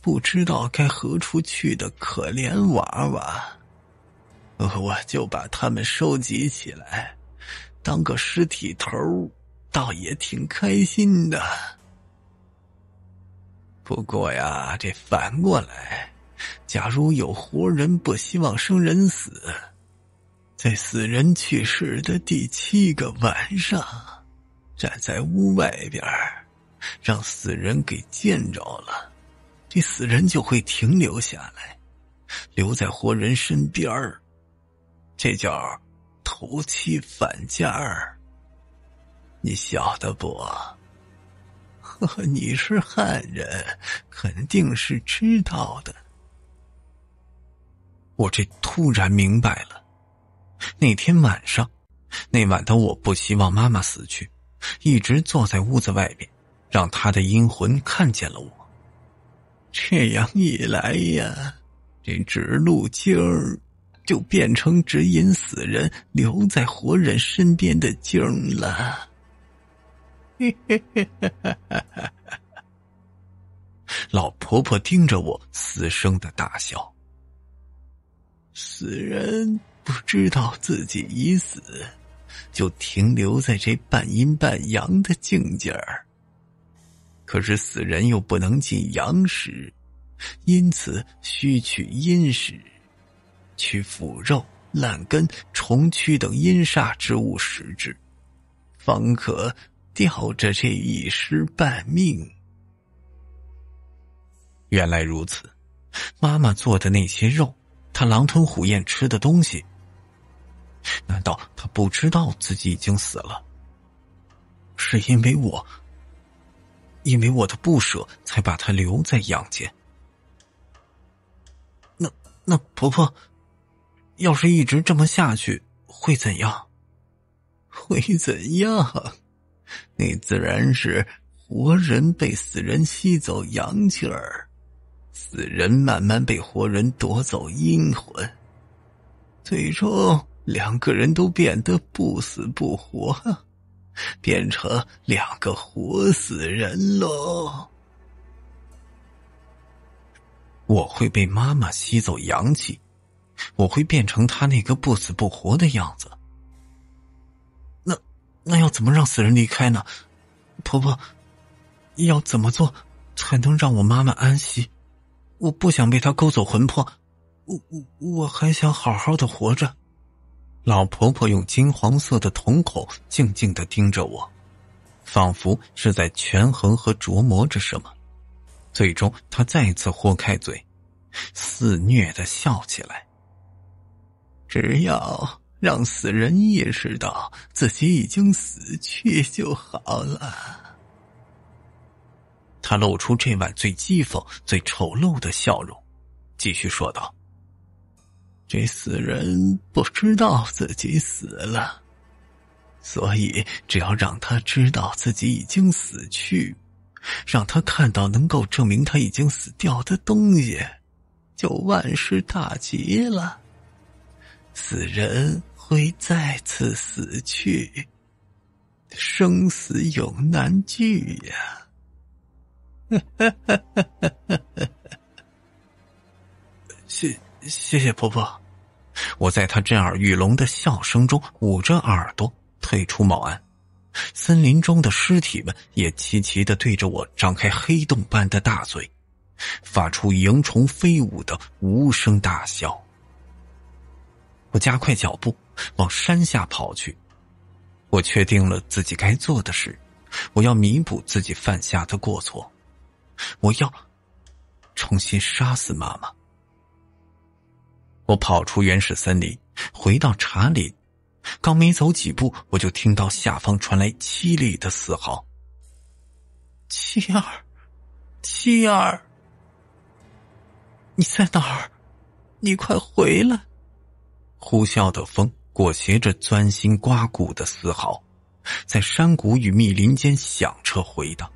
不知道该何处去的可怜娃娃。我就把他们收集起来，当个尸体头，倒也挺开心的。不过呀，这反过来，假如有活人不希望生人死，在死人去世的第7个晚上，站在屋外边，让死人给见着了，这死人就会停留下来，留在活人身边，这叫头七反家儿。你晓得不？你是汉人，肯定是知道的。我这突然明白了，那天晚上，那晚的我不希望妈妈死去，一直坐在屋子外边，让她的阴魂看见了我。这样一来呀，这指路经儿就变成指引死人留在活人身边的经了。老婆婆盯着我嘶声的大笑。死人不知道自己已死，就停留在这半阴半阳的境界儿。可是死人又不能进阳时，因此需取阴时，取腐肉、烂根、虫蛆等阴煞之物食之，方可吊着这一尸半命。原来如此，妈妈做的那些肉，她狼吞虎咽吃的东西，难道她不知道自己已经死了？是因为我的不舍才把她留在阳间。那婆婆，要是一直这么下去，会怎样？会怎样？那自然是活人被死人吸走阳气儿，死人慢慢被活人夺走阴魂，最终两个人都变得不死不活，变成两个活死人喽。我会被妈妈吸走阳气，我会变成她那个不死不活的样子。那要怎么让死人离开呢？婆婆，要怎么做才能让我妈妈安息？我不想被她勾走魂魄，我还想好好的活着。老婆婆用金黄色的瞳孔静静地盯着我，仿佛是在权衡和琢磨着什么。最终她再次豁开嘴，肆虐地笑起来。只要让死人意识到自己已经死去就好了。他露出这晚最讥讽最丑陋的笑容，继续说道，这死人不知道自己死了，所以只要让他知道自己已经死去，让他看到能够证明他已经死掉的东西，就万事大吉了。死人会再次死去，生死永难拒呀。谢谢婆婆。我在她震耳欲聋的笑声中捂着耳朵退出茅庵，森林中的尸体们也齐齐地对着我张开黑洞般的大嘴，发出蝇虫飞舞的无声大笑。我加快脚步往山下跑去，我确定了自己该做的事，我要弥补自己犯下的过错，我要重新杀死妈妈。我跑出原始森林，回到茶林，刚没走几步，我就听到下方传来凄厉的嘶嚎。七儿，你在哪儿？你快回来！呼啸的风裹挟着钻心刮骨的嘶嚎，在山谷与密林间响彻回荡。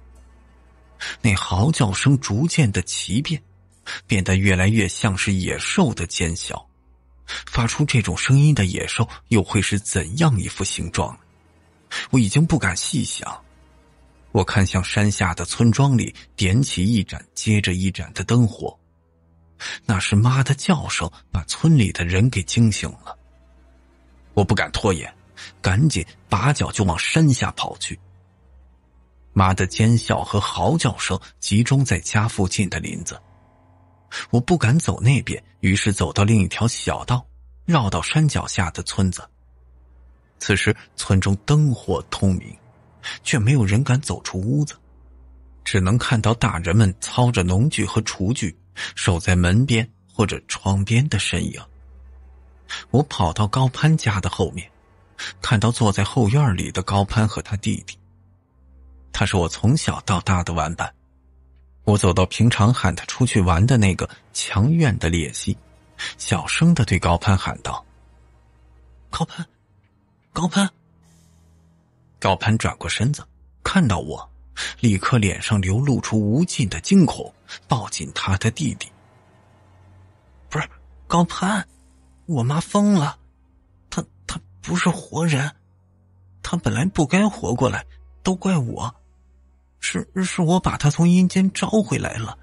那嚎叫声逐渐的奇变，变得越来越像是野兽的尖啸。发出这种声音的野兽又会是怎样一副形状呢？我已经不敢细想。我看向山下的村庄里，点起一盏接着一盏的灯火。那是妈的叫声把村里的人给惊醒了。我不敢拖延，赶紧拔脚就往山下跑去。妈的尖笑和嚎叫声集中在家附近的林子，我不敢走那边，于是走到另一条小道，绕到山脚下的村子。此时村中灯火通明，却没有人敢走出屋子，只能看到大人们操着农具和厨具，守在门边或者窗边的身影。我跑到高攀家的后面，看到坐在后院里的高攀和他弟弟。他是我从小到大的玩伴。我走到平常喊他出去玩的那个墙院的裂隙，小声地对高攀喊道：高攀。高攀转过身子，看到我，立刻脸上流露出无尽的惊恐，抱紧他的弟弟。不是，高攀，我妈疯了，她不是活人，她本来不该活过来，都怪我，是我把她从阴间招回来了。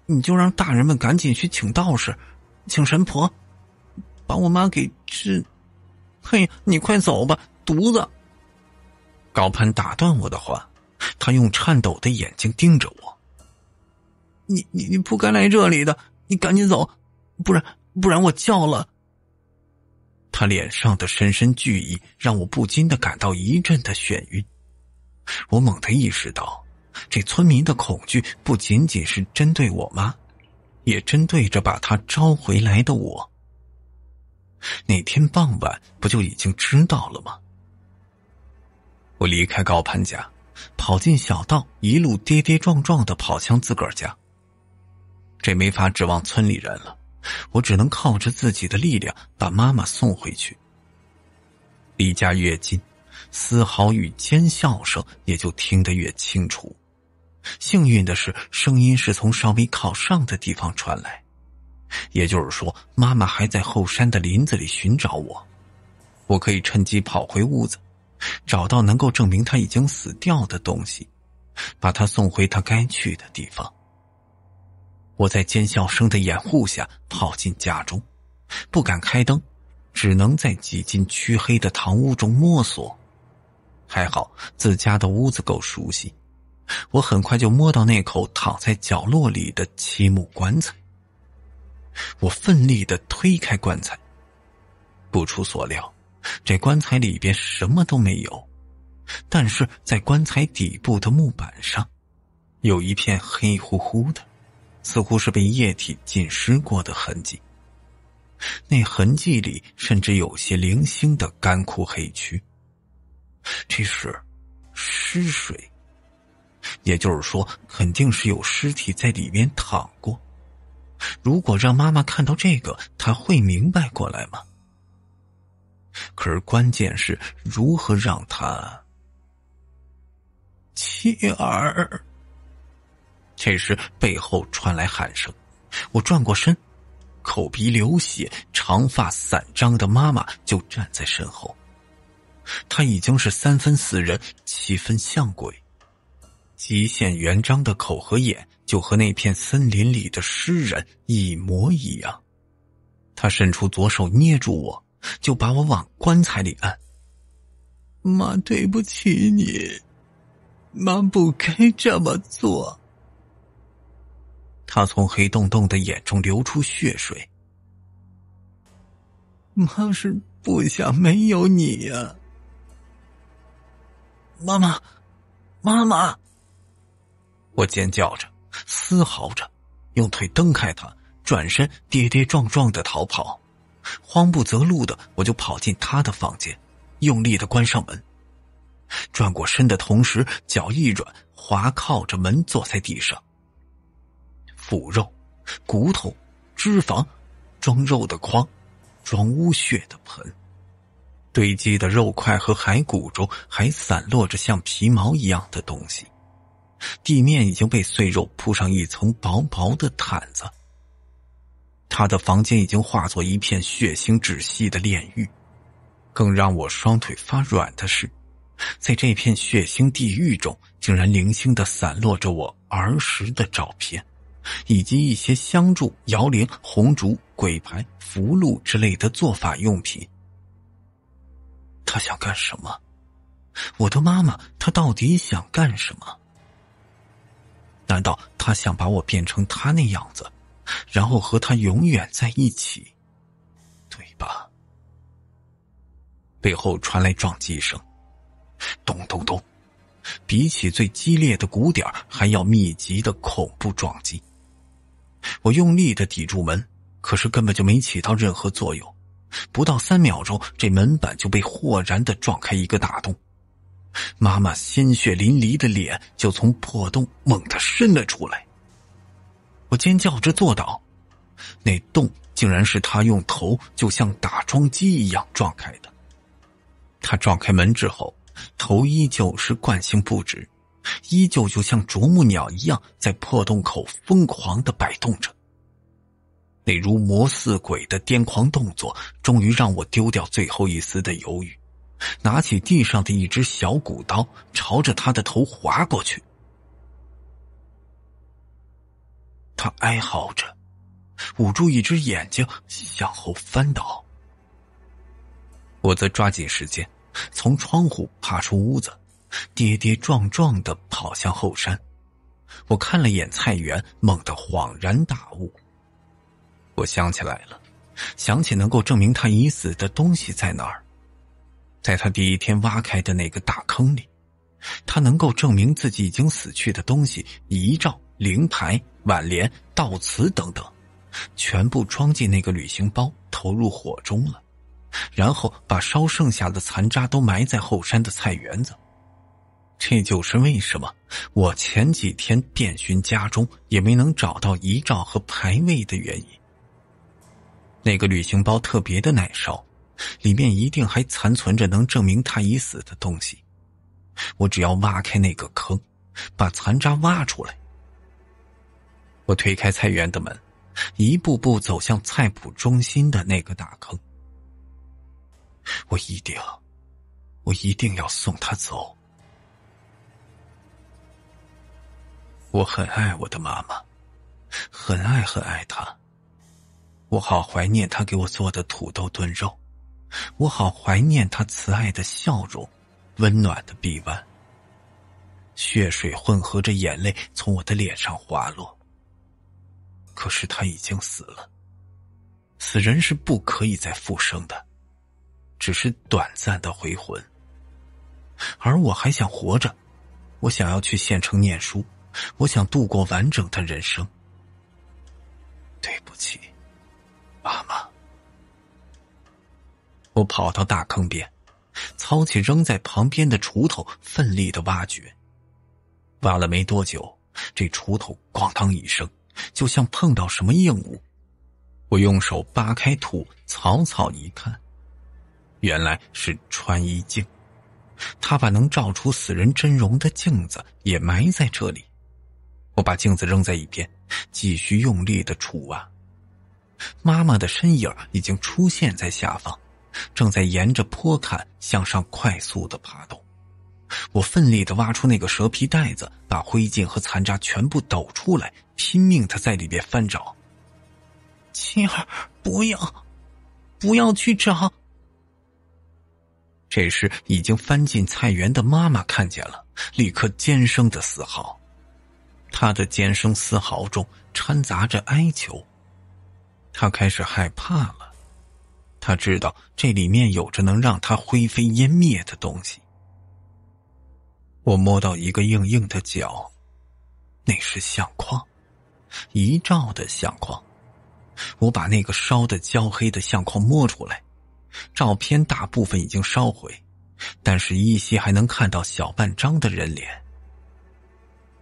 你就让大人们赶紧去请道士，请神婆，把我妈给治。嘿，你快走吧，犊子！高攀打断我的话，他用颤抖的眼睛盯着我。你不该来这里的，你赶紧走，不然我叫了。他脸上的深深惧意让我不禁地感到一阵的眩晕。我猛地意识到，这村民的恐惧不仅仅是针对我妈，也针对着把她招回来的我。那天傍晚不就已经知道了吗？我离开高攀家，跑进小道，一路跌跌撞撞地跑向自个儿家。这没法指望村里人了，我只能靠着自己的力量把妈妈送回去。离家越近，嘶嚎与尖笑声也就听得越清楚。幸运的是，声音是从稍微靠上的地方传来，也就是说，妈妈还在后山的林子里寻找我。我可以趁机跑回屋子，找到能够证明她已经死掉的东西，把她送回她该去的地方。我在尖笑声的掩护下跑进家中，不敢开灯，只能在几近黢黑的堂屋中摸索。还好自家的屋子够熟悉，我很快就摸到那口躺在角落里的漆木棺材。我奋力地推开棺材，不出所料，这棺材里边什么都没有，但是在棺材底部的木板上，有一片黑乎乎的，似乎是被液体浸湿过的痕迹。那痕迹里甚至有些零星的干枯黑蛆，这是尸水，也就是说肯定是有尸体在里面躺过。如果让妈妈看到这个，她会明白过来吗？可是关键是如何让她……妻儿！这时背后传来喊声，我转过身，口鼻流血、长发散张的妈妈就站在身后。她已经是3分死人7分像鬼，极限圆张的口和眼就和那片森林里的诗人一模一样。她伸出左手捏住我，就把我往棺材里按。妈，对不起你，妈不该这么做。她从黑洞洞的眼中流出血水。妈是不想没有你呀。妈妈，妈妈！我尖叫着，嘶嚎着，用腿蹬开他，转身跌跌撞撞地逃跑。慌不择路的，我就跑进他的房间，用力地关上门。转过身的同时，脚一软，滑靠着门坐在地上。腐肉、骨头、脂肪，装肉的筐，装污血的盆。堆积的肉块和骸骨中还散落着像皮毛一样的东西，地面已经被碎肉铺上一层薄薄的毯子。他的房间已经化作一片血腥窒息的炼狱。更让我双腿发软的是，在这片血腥地狱中，竟然零星地散落着我儿时的照片，以及一些香烛、摇铃、红烛、鬼牌、符箓之类的做法用品。他想干什么？我的妈妈，她到底想干什么？难道她想把我变成她那样子，然后和她永远在一起，对吧？背后传来撞击声，咚咚咚，比起最激烈的鼓点还要密集的恐怖撞击。我用力地抵住门，可是根本就没起到任何作用。不到3秒钟，这门板就被豁然地撞开一个大洞，妈妈鲜血淋漓的脸就从破洞猛地伸了出来。我尖叫着坐倒，那洞竟然是她用头就像打桩机一样撞开的。她撞开门之后，头依旧是惯性不止，依旧就像啄木鸟一样在破洞口疯狂地摆动着。那如魔似鬼的癫狂动作终于让我丢掉最后一丝的犹豫，拿起地上的一只小骨刀，朝着他的头划过去。他哀嚎着，捂住一只眼睛向后翻倒。我则抓紧时间从窗户爬出屋子，跌跌撞撞地跑向后山。我看了眼菜园，猛地恍然大悟。我想起来了，想起能够证明他已死的东西在哪儿。在他第一天挖开的那个大坑里，他能够证明自己已经死去的东西，遗照、灵牌、挽联、悼词等等，全部装进那个旅行包，投入火中了，然后把烧剩下的残渣都埋在后山的菜园子。这就是为什么我前几天遍寻家中也没能找到遗照和牌位的原因。那个旅行包特别的耐烧，里面一定还残存着能证明他已死的东西。我只要挖开那个坑，把残渣挖出来。我推开菜园的门，一步步走向菜圃中心的那个大坑。我一定要送他走。我很爱我的妈妈，很爱他。我好怀念他给我做的土豆炖肉，我好怀念他慈爱的笑容，温暖的臂弯。血水混合着眼泪从我的脸上滑落。可是他已经死了，死人是不可以再复生的，只是短暂的回魂。而我还想活着，我想要去县城念书，我想度过完整的人生。对不起，妈妈。我跑到大坑边，操起扔在旁边的锄头，奋力的挖掘。挖了没多久，这锄头咣当一声，就像碰到什么硬物。我用手扒开土，草草一看，原来是穿衣镜。他把能照出死人真容的镜子也埋在这里。我把镜子扔在一边，继续用力的锄挖。妈妈的身影已经出现在下方，正在沿着坡坎向上快速的爬动。我奋力地挖出那个蛇皮袋子，把灰烬和残渣全部抖出来，拼命地在里边翻找。妻儿，不要去找。这时已经翻进菜园的妈妈看见了，立刻尖声的嘶嚎。她的尖声嘶嚎中掺杂着哀求。她开始害怕了，她知道这里面有着能让她灰飞烟灭的东西。我摸到一个硬硬的角，那是相框，遗照的相框。我把那个烧得焦黑的相框摸出来，照片大部分已经烧毁，但是依稀还能看到小半张的人脸。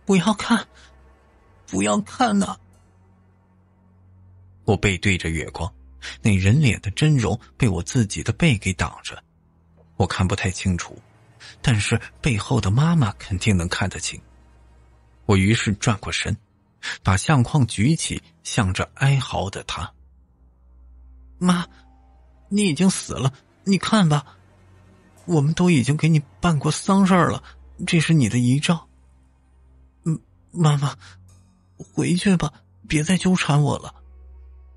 不要看，不要看呐！我背对着月光，那人脸的真容被我自己的背给挡着，我看不太清楚，但是背后的妈妈肯定能看得清。我于是转过身，把相框举起，向着哀嚎的她。妈，你已经死了，你看吧，我们都已经给你办过丧事了，这是你的遗照。妈妈，回去吧，别再纠缠我了，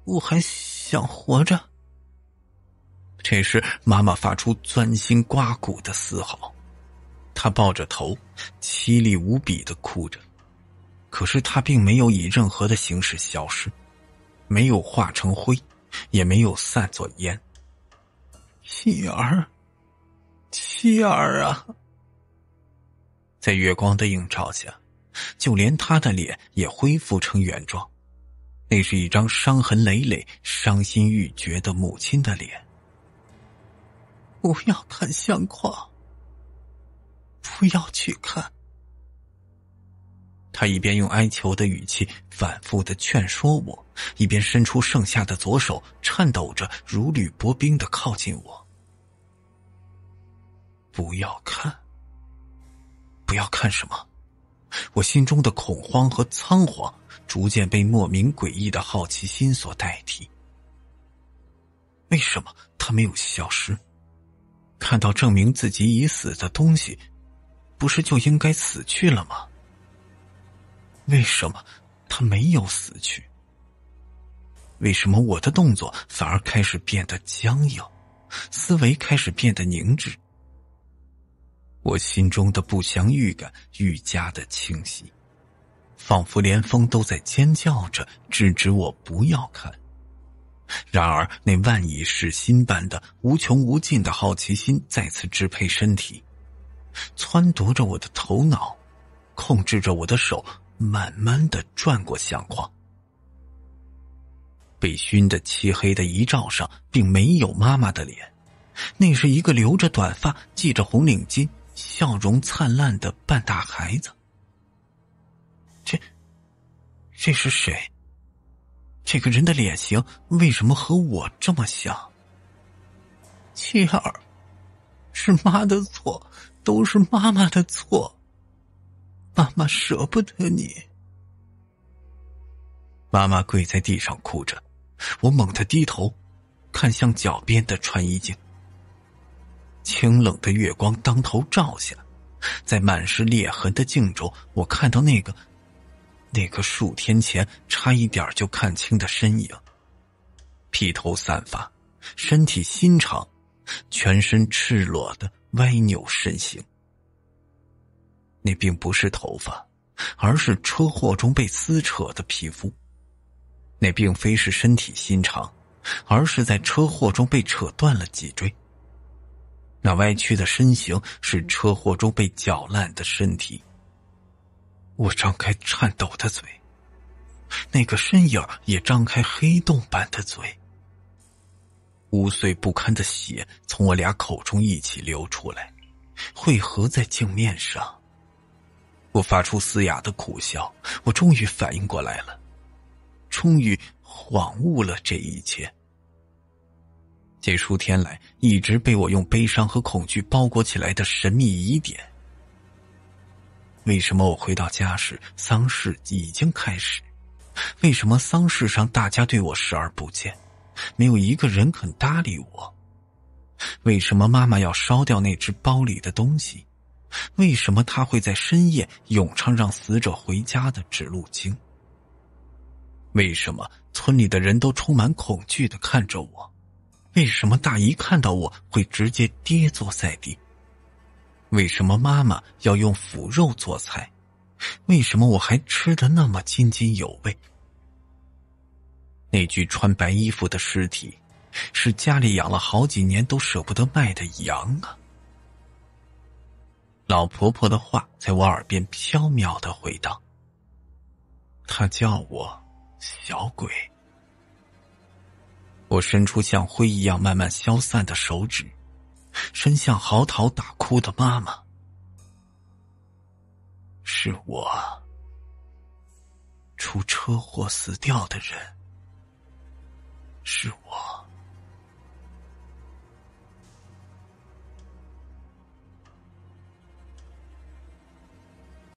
我还想活着。这时妈妈发出钻心刮骨的嘶嚎，她抱着头，凄厉无比的哭着。可是她并没有以任何的形式消失，没有化成灰，也没有散作烟。妻儿啊！在月光的映照下，就连她的脸也恢复成原状，那是一张伤痕累累、伤心欲绝的母亲的脸。不要看相框，不要去看。他一边用哀求的语气反复地劝说我，一边伸出剩下的左手，颤抖着如履薄冰地靠近我。不要看，不要看什么？我心中的恐慌和仓皇逐渐被莫名诡异的好奇心所代替。为什么他没有消失？看到证明自己已死的东西，不是就应该死去了吗？为什么他没有死去？为什么我的动作反而开始变得僵硬，思维开始变得凝滞？我心中的不祥预感愈加的清晰，仿佛连风都在尖叫着制止我不要看。然而那万蚁噬心般的无穷无尽的好奇心再次支配身体，撺掇着我的头脑，控制着我的手，慢慢地转过相框。被熏得漆黑的遗照上并没有妈妈的脸，那是一个留着短发、系着红领巾、笑容灿烂的半大孩子。这是谁？这个人的脸型为什么和我这么像？妻儿，是妈的错，都是妈妈的错，妈妈舍不得你。妈妈跪在地上哭着，我猛地低头，看向脚边的穿衣镜。清冷的月光当头照下，在满是裂痕的镜中，我看到那个那个数天前差一点就看清的身影。披头散发，身体心长，全身赤裸的歪扭身形。那并不是头发，而是车祸中被撕扯的皮肤。那并非是身体心长，而是在车祸中被扯断了脊椎。那歪曲的身形是车祸中被绞烂的身体。我张开颤抖的嘴，那个身影也张开黑洞般的嘴。污秽不堪的血从我俩口中一起流出来，汇合在镜面上。我发出嘶哑的苦笑，我终于反应过来了，终于恍悟了这一切。这数天来一直被我用悲伤和恐惧包裹起来的神秘疑点，为什么我回到家时丧事已经开始？为什么丧事上大家对我视而不见，没有一个人肯搭理我？为什么妈妈要烧掉那只包里的东西？为什么她会在深夜咏唱让死者回家的指路经？为什么村里的人都充满恐惧地看着我？为什么大姨看到我会直接跌坐在地？为什么妈妈要用腐肉做菜？为什么我还吃得那么津津有味？那具穿白衣服的尸体，是家里养了好几年都舍不得卖的羊啊！老婆婆的话在我耳边飘渺地回荡，她叫我小鬼。我伸出像灰一样慢慢消散的手指，伸向嚎啕大哭的妈妈。是我，出车祸死掉的人，是